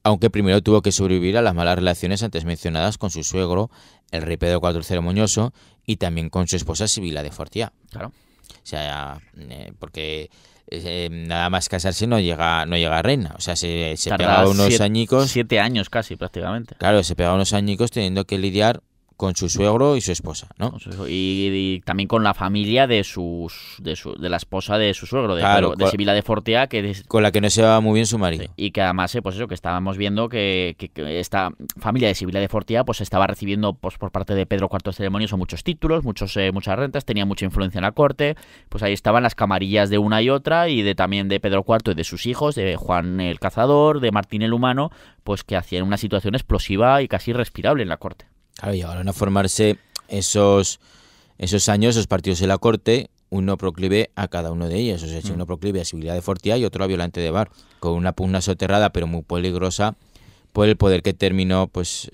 aunque primero tuvo que sobrevivir a las malas relaciones antes mencionadas con su suegro, el rey Pedro IV Ceremonioso, y también con su esposa Sibila de Fortià. Claro. O sea, porque nada más casarse no llega a reina. O sea, se pegaba unos añicos. 7 años casi, prácticamente. Claro, se pegaba unos añicos teniendo que lidiar con su suegro y su esposa, ¿no? Y también con la familia de la esposa de su suegro, de Sibila de Fortià, con la que no se va muy bien su marido. Sí, y que además, pues eso, que estábamos viendo que esta familia de Sibila de Fortià pues estaba recibiendo pues por parte de Pedro IV Ceremonioso muchos títulos, muchas rentas, tenía mucha influencia en la corte, pues ahí estaban las camarillas de una y otra, y también de Pedro IV y de sus hijos, de Juan el Cazador, de Martín el Humano, pues que hacían una situación explosiva y casi irrespirable en la corte. Claro, llegaron a formarse esos años, esos partidos en la corte, uno proclive a cada uno de ellos. O sea, uno proclive a Sibila de Fortià y otro a Violante de Bar, con una pugna soterrada pero muy peligrosa por el poder que terminó, pues...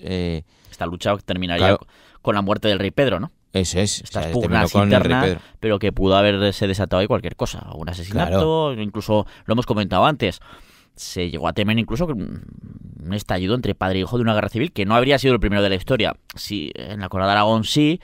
Esta lucha terminaría con la muerte del rey Pedro, ¿no? Eso es. Estas pugnas internas, pero que pudo haberse desatado ahí cualquier cosa. Un asesinato, incluso lo hemos comentado antes. Se llegó a temer incluso un estallido entre padre e hijo de una guerra civil, que no habría sido el primero de la historia. Sí, en la Corona de Aragón sí,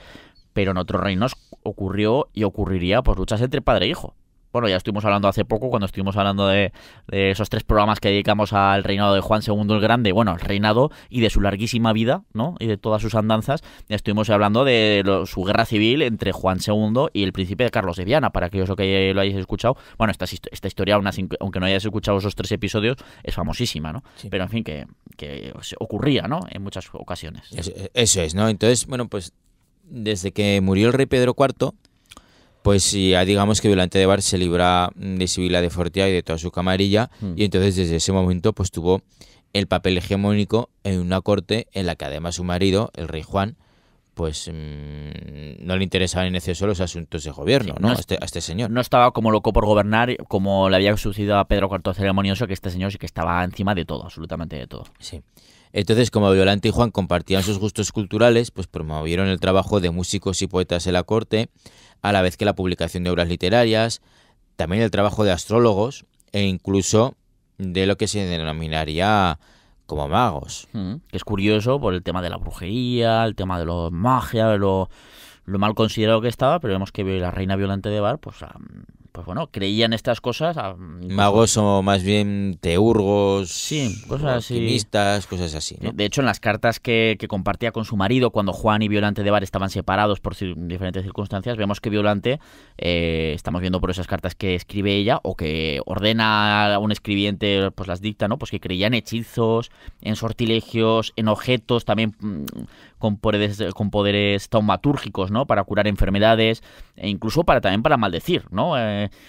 pero en otros reinos ocurrió y ocurriría pues luchas entre padre e hijo. Bueno, ya estuvimos hablando hace poco, cuando estuvimos hablando de esos 3 programas que dedicamos al reinado de Juan II el Grande, bueno, el reinado y de su larguísima vida, ¿no? Y de todas sus andanzas. Ya estuvimos hablando de su guerra civil entre Juan II y el príncipe de Carlos de Viana, para aquellos que lo hayáis escuchado. Bueno, esta historia, aunque no hayáis escuchado esos 3 episodios, es famosísima, ¿no? Sí. Pero en fin, que ocurría, ¿no? En muchas ocasiones. Eso es, ¿no? Entonces, bueno, pues desde que murió el rey Pedro IV, pues ya digamos que Violante de Bar se libra de Sibila de Fortià y de toda su camarilla, y entonces desde ese momento pues tuvo el papel hegemónico en una corte en la que además su marido, el rey Juan, pues no le interesaban en exceso los asuntos de gobierno, sí, ¿no? A este señor. No estaba como loco por gobernar, como le había sucedido a Pedro IV Ceremonioso, que este señor sí que estaba encima de todo, absolutamente de todo. Sí. Entonces, como Violante y Juan compartían sus gustos culturales, pues promovieron el trabajo de músicos y poetas en la corte, a la vez que la publicación de obras literarias, también el trabajo de astrólogos e incluso de lo que se denominaría como magos. Que es curioso por el tema de la brujería, el tema de la magia, lo mal considerado que estaba, pero vemos que la reina Violante de Bar, pues bueno, creían estas cosas. Magos o más bien teurgos, sí, cosas así, alquimistas, cosas así, ¿no? De hecho, en las cartas que compartía con su marido cuando Juan y Violante de Bar estaban separados por diferentes circunstancias, vemos que Violante, estamos viendo por esas cartas que escribe ella o que ordena a un escribiente, pues las dicta, ¿no? Pues que creía en hechizos, en sortilegios, en objetos también con poderes taumatúrgicos, ¿no? Para curar enfermedades e incluso también para maldecir, ¿no?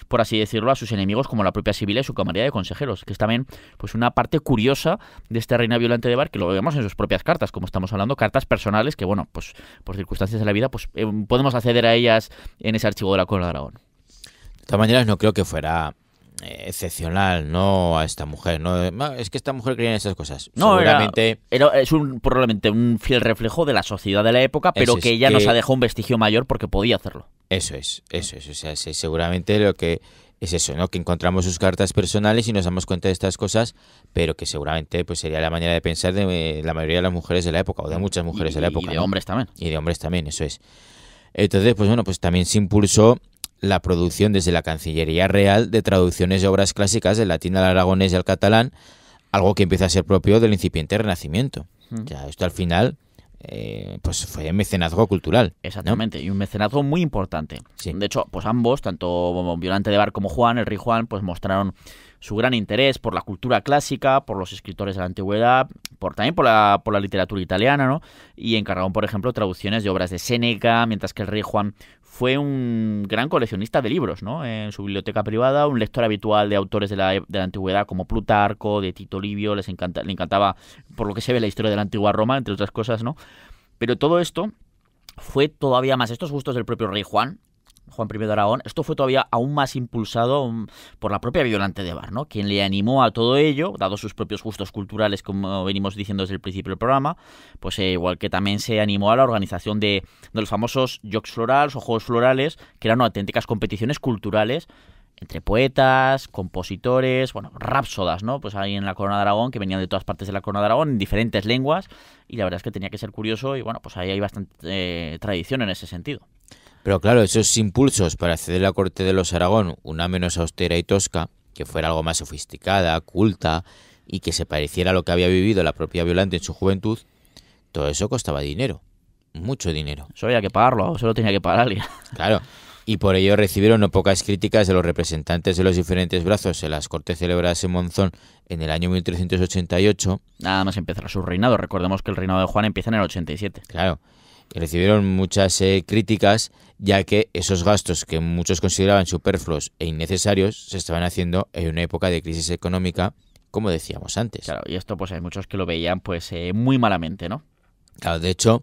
Por así decirlo, a sus enemigos, como la propia Sibila y su camarilla de consejeros, que es también pues una parte curiosa de esta reina Violante de Bar, que lo vemos en sus propias cartas, como estamos hablando, cartas personales que, bueno, pues por circunstancias de la vida, pues podemos acceder a ellas en ese archivo de la Corona de Aragón. De todas maneras, no creo que fuera excepcional, ¿no? A esta mujer, ¿no? Es que esta mujer creía en esas cosas. No, seguramente es probablemente un fiel reflejo de la sociedad de la época, pero que ella nos ha dejado un vestigio mayor porque podía hacerlo. Eso es. O sea, sí, seguramente lo que es eso, ¿no? Que encontramos sus cartas personales y nos damos cuenta de estas cosas, pero que seguramente pues sería la manera de pensar de la mayoría de las mujeres de la época, o de muchas mujeres de la época. Y de hombres también. Y de hombres también, eso es. Entonces, pues bueno, pues también se impulsó la producción desde la Cancillería Real de traducciones de obras clásicas del latín al aragonés y al catalán, algo que empieza a ser propio del incipiente Renacimiento. O sea, esto al final pues fue mecenazgo cultural. Exactamente, ¿no? Y un mecenazgo muy importante. Sí. De hecho, pues ambos, tanto Violante de Bar como Juan, el rey Juan, pues mostraron su gran interés por la cultura clásica, por los escritores de la antigüedad, también por la literatura italiana, ¿no? Y encargaron, por ejemplo, traducciones de obras de Séneca, mientras que el rey Juan fue un gran coleccionista de libros, ¿no? En su biblioteca privada, un lector habitual de autores de la antigüedad como Plutarco, de Tito Livio, le encantaba, por lo que se ve, la historia de la antigua Roma, entre otras cosas, ¿no? Pero todo esto fue todavía más, estos gustos del propio rey Juan I de Aragón, esto fue todavía aún más impulsado por la propia Violante de Bar, ¿no? Quien le animó a todo ello, dado sus propios gustos culturales, como venimos diciendo desde el principio del programa, pues igual que también se animó a la organización de los famosos Jocs Florals o Juegos Florales, que eran auténticas competiciones culturales entre poetas, compositores, bueno, rapsodas, ¿no? Pues ahí en la Corona de Aragón, que venían de todas partes de la Corona de Aragón, en diferentes lenguas, y la verdad es que tenía que ser curioso, y bueno, pues ahí hay bastante tradición en ese sentido. Pero claro, esos impulsos para hacer de la corte de los Aragón una menos austera y tosca, que fuera algo más sofisticada, culta, y que se pareciera a lo que había vivido la propia Violante en su juventud, todo eso costaba dinero, mucho dinero. Eso había que pagarlo, eso lo tenía que pagar alguien. Claro, y por ello recibieron no pocas críticas de los representantes de los diferentes brazos en las cortes celebradas en Monzón en el año 1388. Nada más empezar su reinado, recordemos que el reinado de Juan empieza en el 87. Claro, y recibieron muchas críticas, ya que esos gastos que muchos consideraban superfluos e innecesarios se estaban haciendo en una época de crisis económica, como decíamos antes. Claro, y esto pues hay muchos que lo veían pues muy malamente, ¿no? Claro, de hecho,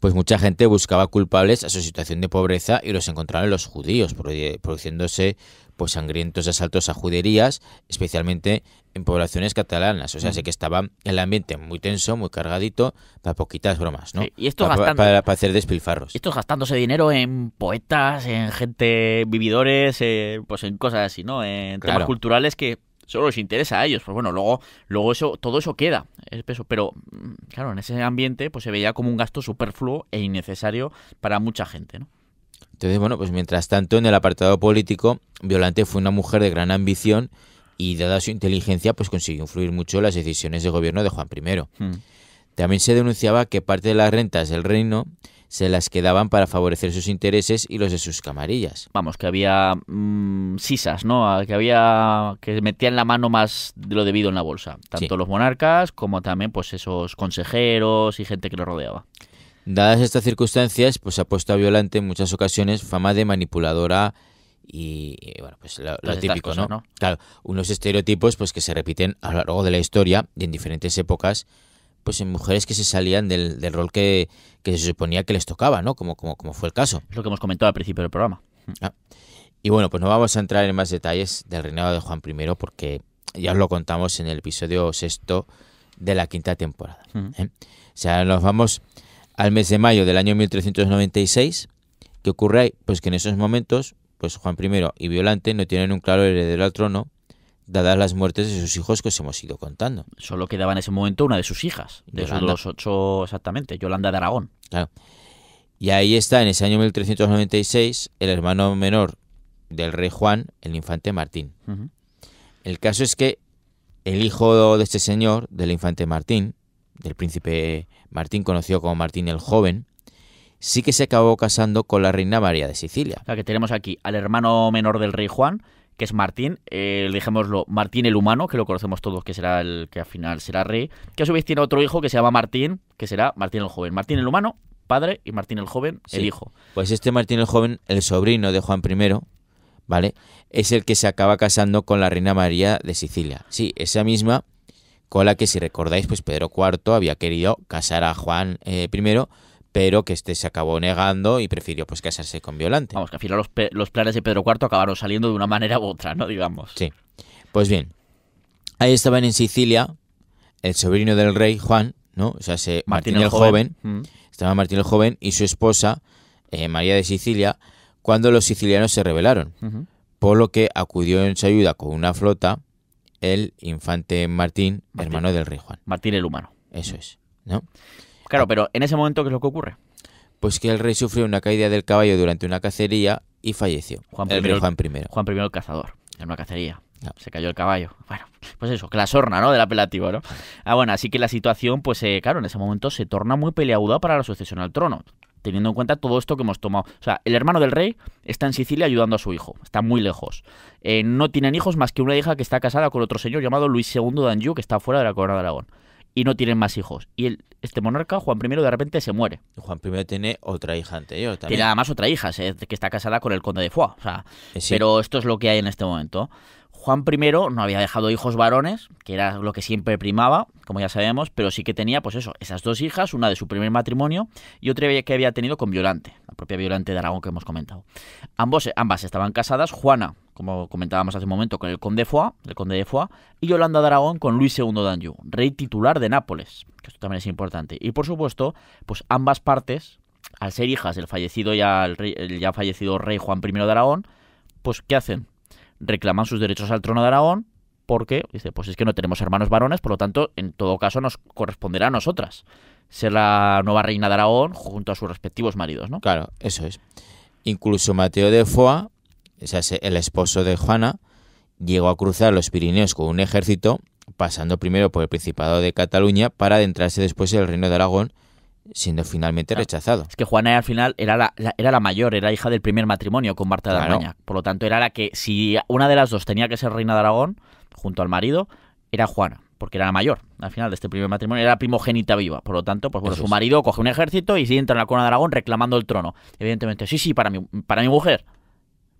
pues mucha gente buscaba culpables a su situación de pobreza y los encontraron en los judíos, produciéndose pues sangrientos asaltos a juderías, especialmente en poblaciones catalanas. O sea, sé que estaba el ambiente muy tenso, muy cargadito, para poquitas bromas, ¿no? Sí, y esto para hacer despilfarros. Esto gastándose dinero en poetas, en gente, vividores, pues en cosas así, ¿no? En temas culturales que solo les interesa a ellos. Pues bueno, luego todo eso queda, es peso. Pero claro, en ese ambiente pues se veía como un gasto superfluo e innecesario para mucha gente, ¿no? Entonces, bueno, pues mientras tanto, en el apartado político, Violante fue una mujer de gran ambición y, dada su inteligencia, pues consiguió influir mucho en las decisiones de gobierno de Juan I. También se denunciaba que parte de las rentas del reino se las quedaban para favorecer sus intereses y los de sus camarillas. Vamos, que había sisas, ¿no? Que metían la mano más de lo debido en la bolsa. Tanto los monarcas como también pues esos consejeros y gente que lo rodeaba. Dadas estas circunstancias, pues ha puesto a Violante en muchas ocasiones fama de manipuladora y bueno, pues lo típico, cosas, ¿no? Claro, unos estereotipos pues que se repiten a lo largo de la historia y en diferentes épocas, pues en mujeres que se salían del rol que se suponía que les tocaba, ¿no? Como fue el caso. Es lo que hemos comentado al principio del programa. Y bueno, pues no vamos a entrar en más detalles del reinado de Juan I porque ya os lo contamos en el episodio 6 de la 5ª temporada. O sea, nos vamos al mes de mayo del año 1396. ¿Qué ocurre ahí? Pues que en esos momentos, pues Juan I y Violante no tienen un claro heredero al trono, dadas las muertes de sus hijos que os hemos ido contando. Solo quedaba en ese momento una de sus hijas, de los 8 exactamente, Yolanda de Aragón. Claro. Y ahí está, en ese año 1396, el hermano menor del rey Juan, el infante Martín. El caso es que el hijo de este señor, del infante Martín, del príncipe Martín, conocido como Martín el Joven, sí que se acabó casando con la reina María de Sicilia. O sea, que tenemos aquí al hermano menor del rey Juan, que es Martín, dejémoslo, Martín el Humano, que lo conocemos todos, que será el que al final será rey, que a su vez tiene otro hijo que se llama Martín, que será Martín el Joven. Martín el Humano, padre, y Martín el Joven, el hijo. Pues este Martín el Joven, el sobrino de Juan I, ¿vale?, es el que se acaba casando con la reina María de Sicilia. Sí, esa misma con la que, si recordáis, pues Pedro IV había querido casar a Juan I, pero que se acabó negando y prefirió pues casarse con Violante. Vamos, que al final los planes de Pedro IV acabaron saliendo de una manera u otra, ¿no? Digamos. Sí. Pues bien, ahí estaban en Sicilia el sobrino del rey, Juan, ¿no? O sea, Martín el Joven. Estaba Martín el Joven y su esposa, María de Sicilia, cuando los sicilianos se rebelaron. Por lo que acudió en su ayuda con una flota el infante Martín, hermano del rey Juan. Martín el Humano. Eso es, ¿no? Claro, pero en ese momento, ¿qué es lo que ocurre? Pues que el rey sufrió una caída del caballo durante una cacería y falleció. El rey Juan I. Juan I el cazador, en una cacería. No. Se cayó el caballo. Bueno, pues eso, que la sorna, ¿no? Del apelativo, ¿no? Bueno, así que la situación, pues claro, en ese momento se torna muy peleaguda para la sucesión al trono, teniendo en cuenta todo esto que hemos tomado. O sea, el hermano del rey está en Sicilia ayudando a su hijo, está muy lejos. No tienen hijos más que una hija que está casada con otro señor llamado Luis II de Anjou, que está fuera de la corona de Aragón. Y no tienen más hijos. Y este monarca, Juan I, de repente se muere. Juan I tiene otra hija anterior también. Tiene además otra hija, que está casada con el conde de Foix. O sea, sí. Pero esto es lo que hay en este momento. Juan I no había dejado hijos varones, que era lo que siempre primaba, como ya sabemos, pero sí que tenía, pues eso, esas dos hijas, una de su primer matrimonio y otra que había tenido con Violante, la propia Violante de Aragón que hemos comentado. Ambas estaban casadas, Juana, como comentábamos hace un momento, con el conde de Foix, y Yolanda de Aragón con Luis II de Anjou, rey titular de Nápoles, que esto también es importante. Y por supuesto, pues ambas partes, al ser hijas del fallecido el ya fallecido rey Juan I de Aragón, pues ¿qué hacen? Reclaman sus derechos al trono de Aragón porque, dice, pues es que no tenemos hermanos varones, por lo tanto, en todo caso nos corresponderá a nosotras ser la nueva reina de Aragón junto a sus respectivos maridos, ¿no? Claro, eso es. Incluso Mateo de Foix, o sea, el esposo de Juana, llegó a cruzar los Pirineos con un ejército, pasando primero por el Principado de Cataluña para adentrarse después en el Reino de Aragón, siendo finalmente rechazado. Es que Juana al final era la mayor, era hija del primer matrimonio con Marta de Armañac. Por lo tanto, era la que, si una de las dos tenía que ser reina de Aragón, junto al marido, era Juana, porque era la mayor. Al final de este primer matrimonio era primogénita viva. Por lo tanto, pues bueno, su marido coge un ejército y sí entra en la corona de Aragón reclamando el trono. Evidentemente, sí, para mi mujer,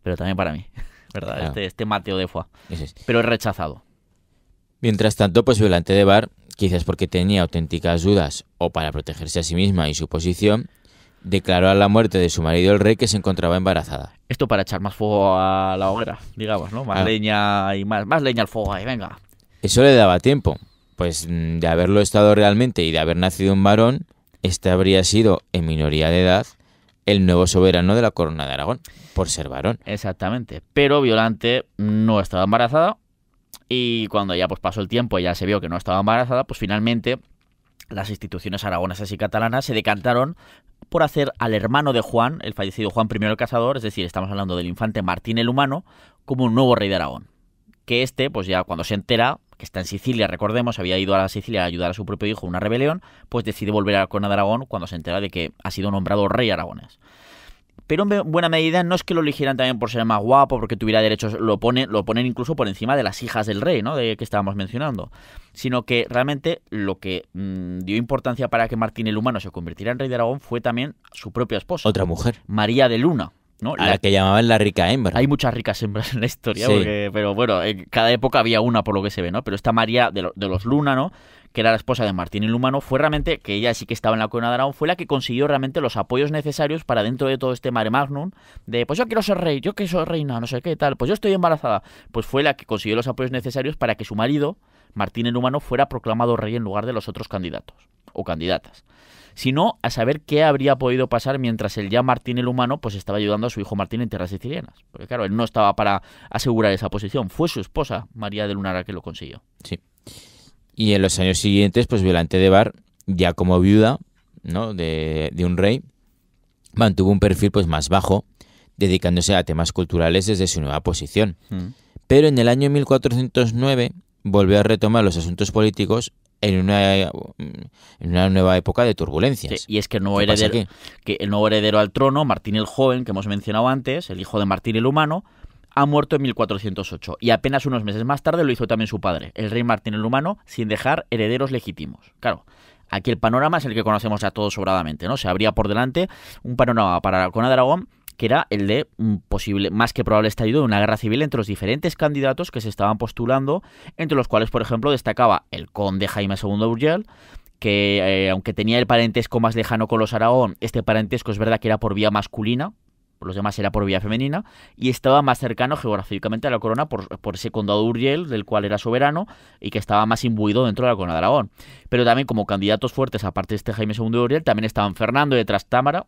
pero también para mí, ¿verdad? Claro. Este Mateo de Foix. Pero es rechazado. Mientras tanto, pues Violante de Bar, quizás porque tenía auténticas dudas o para protegerse a sí misma y su posición, declaró a la muerte de su marido el rey que se encontraba embarazada. Esto para echar más fuego a la hoguera, digamos, ¿no? Más leña y más leña al fuego ahí, venga. Eso le daba tiempo, pues de haberlo estado realmente y de haber nacido un varón, este habría sido, en minoría de edad, el nuevo soberano de la corona de Aragón, por ser varón. Exactamente, pero Violante no estaba embarazada. Y cuando ya pues pasó el tiempo y ya se vio que no estaba embarazada, pues finalmente las instituciones aragonesas y catalanas se decantaron por hacer al hermano de Juan, el fallecido Juan I el Cazador, es decir, estamos hablando del infante Martín el Humano, como un nuevo rey de Aragón. Que pues ya cuando se entera, que está en Sicilia, recordemos, había ido a la Sicilia a ayudar a su propio hijo en una rebelión, pues decide volver a la corona de Aragón cuando se entera de que ha sido nombrado rey aragonés. Pero en buena medida no es que lo eligieran también por ser más guapo, porque tuviera derechos, lo ponen incluso por encima de las hijas del rey, ¿no? De que estábamos mencionando. Sino que realmente lo que dio importancia para que Martín el Humano se convirtiera en rey de Aragón fue también su propia esposa. Otra mujer. María de Luna, ¿no? A la que llamaban la rica hembra. Hay muchas ricas hembras en la historia, sí. Pero bueno, en cada época había una por lo que se ve, ¿no? Pero esta María de los Luna, ¿no? Que era la esposa de Martín el Humano, fue realmente, que ella sí que estaba en la corona de Aragón, fue la que consiguió realmente los apoyos necesarios para dentro de todo este mare magnum, de pues yo quiero ser rey, yo que soy reina, no sé qué tal, pues yo estoy embarazada. Pues fue la que consiguió los apoyos necesarios para que su marido, Martín el Humano, fuera proclamado rey en lugar de los otros candidatos o candidatas. Sino a saber qué habría podido pasar mientras el ya Martín el Humano pues estaba ayudando a su hijo Martín en tierras sicilianas. Porque claro, él no estaba para asegurar esa posición, fue su esposa, María de Luna, la que lo consiguió. Sí. Y en los años siguientes, pues Violante de Bar, ya como viuda, ¿no? de un rey, mantuvo un perfil pues más bajo, dedicándose a temas culturales desde su nueva posición. Pero en el año 1409 volvió a retomar los asuntos políticos en una nueva época de turbulencias. Sí, y es que el nuevo heredero al trono, Martín el Joven, que hemos mencionado antes, el hijo de Martín el Humano, ha muerto en 1408 y apenas unos meses más tarde lo hizo también su padre, el rey Martín el Humano, sin dejar herederos legítimos. Claro, aquí el panorama es el que conocemos ya todos sobradamente, ¿no? Se abría por delante un panorama para la corona de Aragón que era el de un posible, más que probable estallido de una guerra civil entre los diferentes candidatos que se estaban postulando, entre los cuales, por ejemplo, destacaba el conde Jaime II de Urgell, que aunque tenía el parentesco más lejano con los Aragón, este parentesco es verdad que era por vía masculina, por los demás era por vía femenina, y estaba más cercano geográficamente a la corona por ese condado de Urgell, del cual era soberano, y que estaba más imbuido dentro de la corona de Aragón. Pero también como candidatos fuertes, aparte de este Jaime II de Urgell, también estaban Fernando de Trastámara,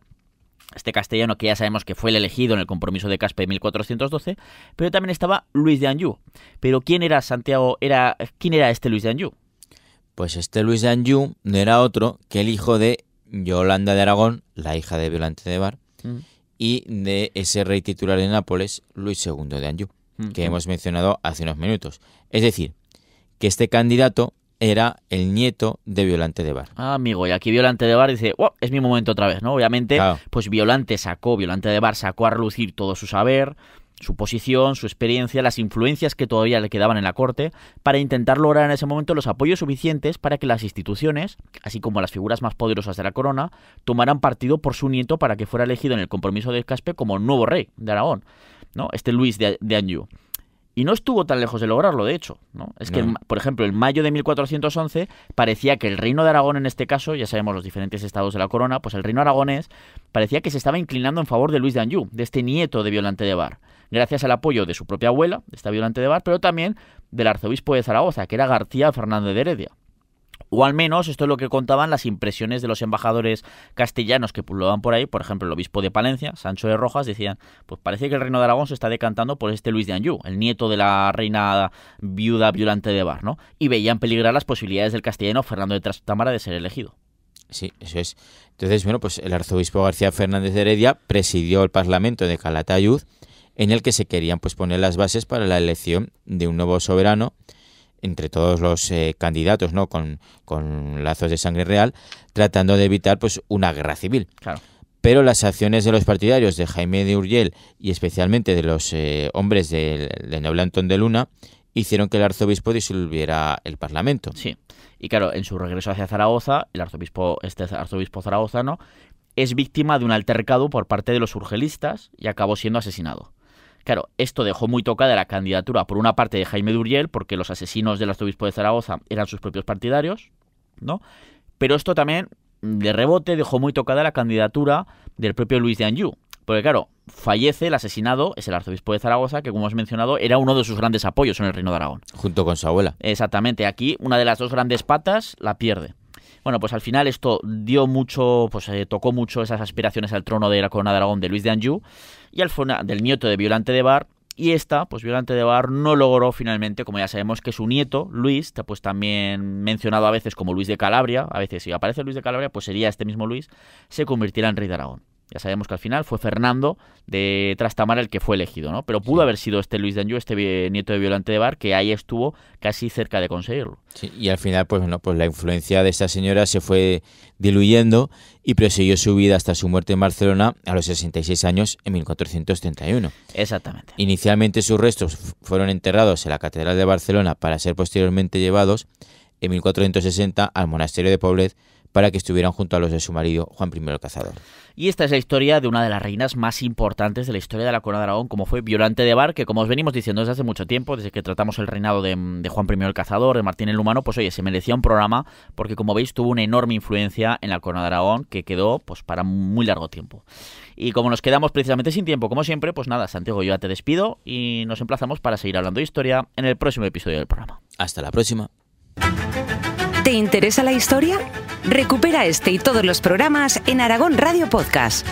este castellano que ya sabemos que fue el elegido en el compromiso de Caspe de 1412, pero también estaba Luis de Anjou. Pero ¿quién era Santiago? ¿Quién era este Luis de Anjou? Pues este Luis de Anjou no era otro que el hijo de Yolanda de Aragón, la hija de Violante de Bar, y de ese rey titular de Nápoles, Luis II de Anjou, que hemos mencionado hace unos minutos. Es decir, que este candidato era el nieto de Violante de Bar. Ah, amigo, y aquí Violante de Bar dice, wow, es mi momento otra vez, ¿no? Obviamente, claro. Pues Violante de Bar sacó a relucir todo su saber, su posición, su experiencia, las influencias que todavía le quedaban en la corte, para intentar lograr en ese momento los apoyos suficientes para que las instituciones, así como las figuras más poderosas de la corona, tomaran partido por su nieto para que fuera elegido en el compromiso de Caspe como nuevo rey de Aragón, ¿no? Este Luis de Anjou. Y no estuvo tan lejos de lograrlo, de hecho, ¿no? Es que, por ejemplo, en mayo de 1411 parecía que el reino de Aragón, en este caso, ya sabemos los diferentes estados de la corona, pues el reino aragonés parecía que se estaba inclinando en favor de Luis de Anjou, de este nieto de Violante de Bar, gracias al apoyo de su propia abuela, esta Violante de Bar, pero también del arzobispo de Zaragoza, que era García Fernández de Heredia. O al menos esto es lo que contaban las impresiones de los embajadores castellanos que pululaban por ahí. Por ejemplo, el obispo de Palencia, Sancho de Rojas, decían, pues parece que el reino de Aragón se está decantando por este Luis de Anjou, el nieto de la reina viuda Violante de Bar, ¿no? Y veían peligrar las posibilidades del castellano Fernando de Trastámara de ser elegido. Sí, eso es. Entonces, bueno, pues el arzobispo García Fernández de Heredia presidió el Parlamento de Calatayud, en el que se querían pues poner las bases para la elección de un nuevo soberano entre todos los candidatos, ¿no? Con lazos de sangre real, tratando de evitar pues una guerra civil. Claro. Pero las acciones de los partidarios de Jaime de Urgell y especialmente de los hombres del noble Antón de Luna hicieron que el arzobispo disolviera el Parlamento. Sí, y claro, en su regreso hacia Zaragoza, arzobispo zaragozano es víctima de un altercado por parte de los urgelistas y acabó siendo asesinado. Claro, esto dejó muy tocada la candidatura por una parte de Jaime de Urgell, porque los asesinos del arzobispo de Zaragoza eran sus propios partidarios, ¿no? Pero esto también, de rebote, dejó muy tocada la candidatura del propio Luis de Anjou. Porque claro, fallece el asesinado, es el arzobispo de Zaragoza, que como hemos mencionado, era uno de sus grandes apoyos en el reino de Aragón. Junto con su abuela. Exactamente, aquí una de las dos grandes patas la pierde. Bueno, pues al final esto dio mucho, pues tocó mucho esas aspiraciones al trono de la corona de Aragón de Luis de Anjou y al final del nieto de Violante de Bar, y pues Violante de Bar no logró finalmente, como ya sabemos, que su nieto, Luis, pues también mencionado a veces como Luis de Calabria, a veces si aparece Luis de Calabria, pues sería este mismo Luis, se convirtiera en rey de Aragón. Ya sabemos que al final fue Fernando de Trastámara el que fue elegido, ¿no? Pero pudo haber sido este Luis de Anjou, este nieto de Violante de Bar, que ahí estuvo casi cerca de conseguirlo. Sí, y al final, pues bueno, pues la influencia de esta señora se fue diluyendo y prosiguió su vida hasta su muerte en Barcelona a los 66 años en 1431. Exactamente. Inicialmente sus restos fueron enterrados en la Catedral de Barcelona para ser posteriormente llevados en 1460 al monasterio de Poblet para que estuvieran junto a los de su marido, Juan I el Cazador. Y esta es la historia de una de las reinas más importantes de la historia de la corona de Aragón, como fue Violante de Bar, que como os venimos diciendo desde hace mucho tiempo, desde que tratamos el reinado de Juan I el Cazador, de Martín el Humano, pues oye, se merecía un programa, porque como veis tuvo una enorme influencia en la corona de Aragón, que quedó pues para muy largo tiempo. Y como nos quedamos precisamente sin tiempo, como siempre, pues nada, Santiago, yo ya te despido y nos emplazamos para seguir hablando de historia en el próximo episodio del programa. Hasta la próxima. ¿Te interesa la historia? Recupera este y todos los programas en Aragón Radio Podcast.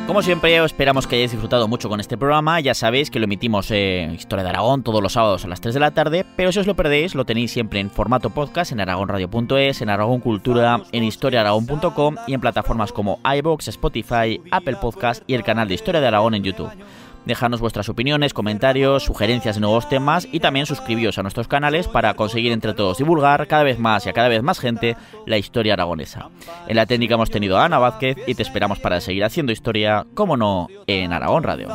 Como siempre, esperamos que hayáis disfrutado mucho con este programa. Ya sabéis que lo emitimos Historia de Aragón todos los sábados a las 3 de la tarde, pero si os lo perdéis, lo tenéis siempre en formato podcast en aragonradio.es, en Aragón Cultura, en historiaaragón.com y en plataformas como iVoox, Spotify, Apple Podcast y el canal de Historia de Aragón en YouTube. Dejadnos vuestras opiniones, comentarios, sugerencias de nuevos temas y también suscribíos a nuestros canales para conseguir entre todos divulgar cada vez más y a cada vez más gente la historia aragonesa. En la técnica hemos tenido a Ana Vázquez y te esperamos para seguir haciendo historia, como no, en Aragón Radio.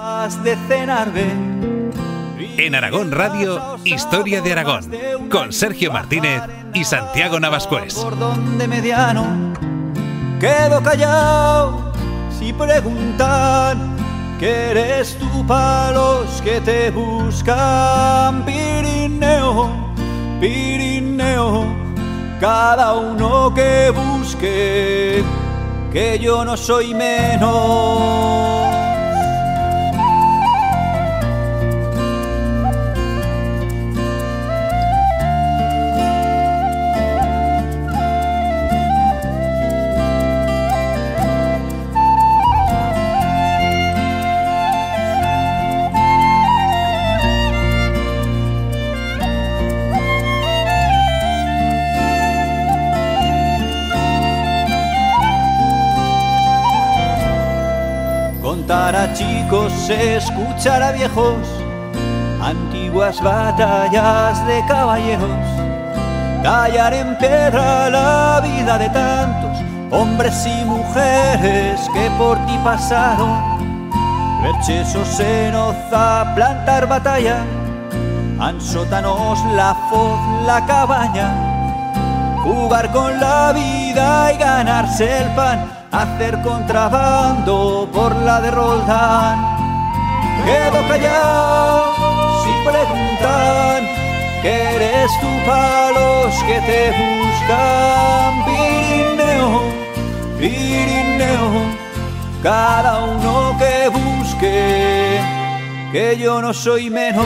En Aragón Radio, Historia de Aragón, con Sergio Martínez y Santiago Navascués. Por donde mediano quedo callado si preguntan que eres tú para los que te buscan. Pirineo, Pirineo, cada uno que busque, que yo no soy menos. Contar a chicos, escuchar a viejos, antiguas batallas de caballeros, tallar en piedra la vida de tantos hombres y mujeres que por ti pasaron, ver chesos en Oza, plantar batalla, en sótanos la foz, la cabaña, jugar con la vida y ganarse el pan, hacer contrabando por la de Roldán. Quedo callado si preguntan, que eres tú para los que te buscan. Pirineo, Pirineo, cada uno que busque, que yo no soy menos.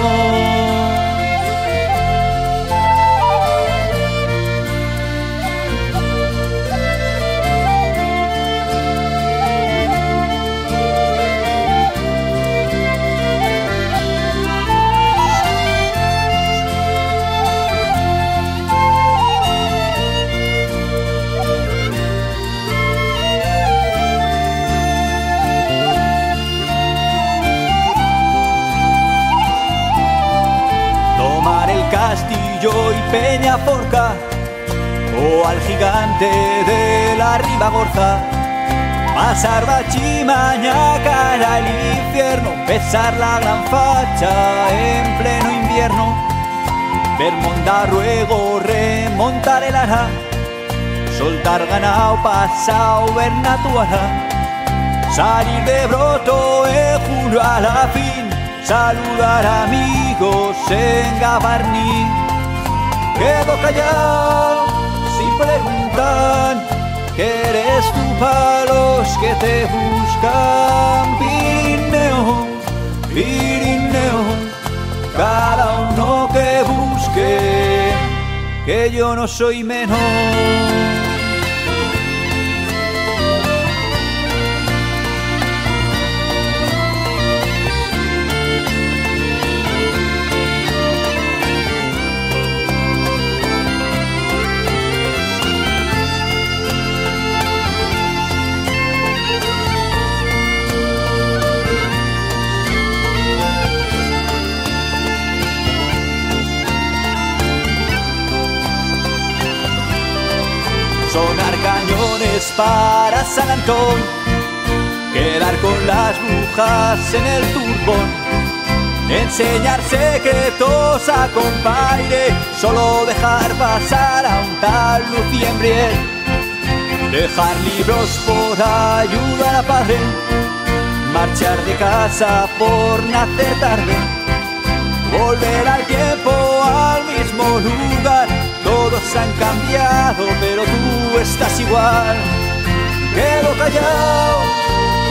Castillo y Peñaforca, o al gigante de la Ribagorza, pasar Bachimañaca al infierno, besar la gran facha en pleno invierno, ver Mondarruego, remontar el Ara, soltar ganao, pasao, ver Natuara, salir de Broto en julio a la fin, saludar amigos en Gavarní. Quedo callado si preguntan, que eres tú para los que te buscan. Pirineo, Pirineo, cada uno que busque, que yo no soy menos. Sonar cañones para San Antón, quedar con las brujas en el turbón, enseñar secretos a compaire, solo dejar pasar a un tal Luciembriel, dejar libros por ayudar a padre, marchar de casa por nacer tarde, volver al tiempo al mismo lugar. Todos han cambiado, pero tú estás igual. Quedo callado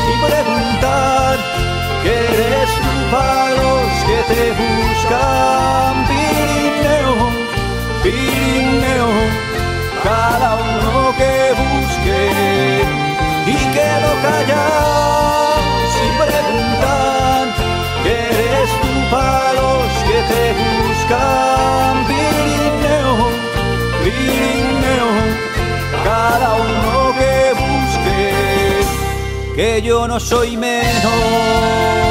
y preguntar, que eres tú para los que te buscan. Pirineo, Pirineo, cada uno que busque. Y quedo callado si preguntan, que eres tú para los que te buscan. Pirineo, Pirineo, cada uno que busque, que yo no soy menos.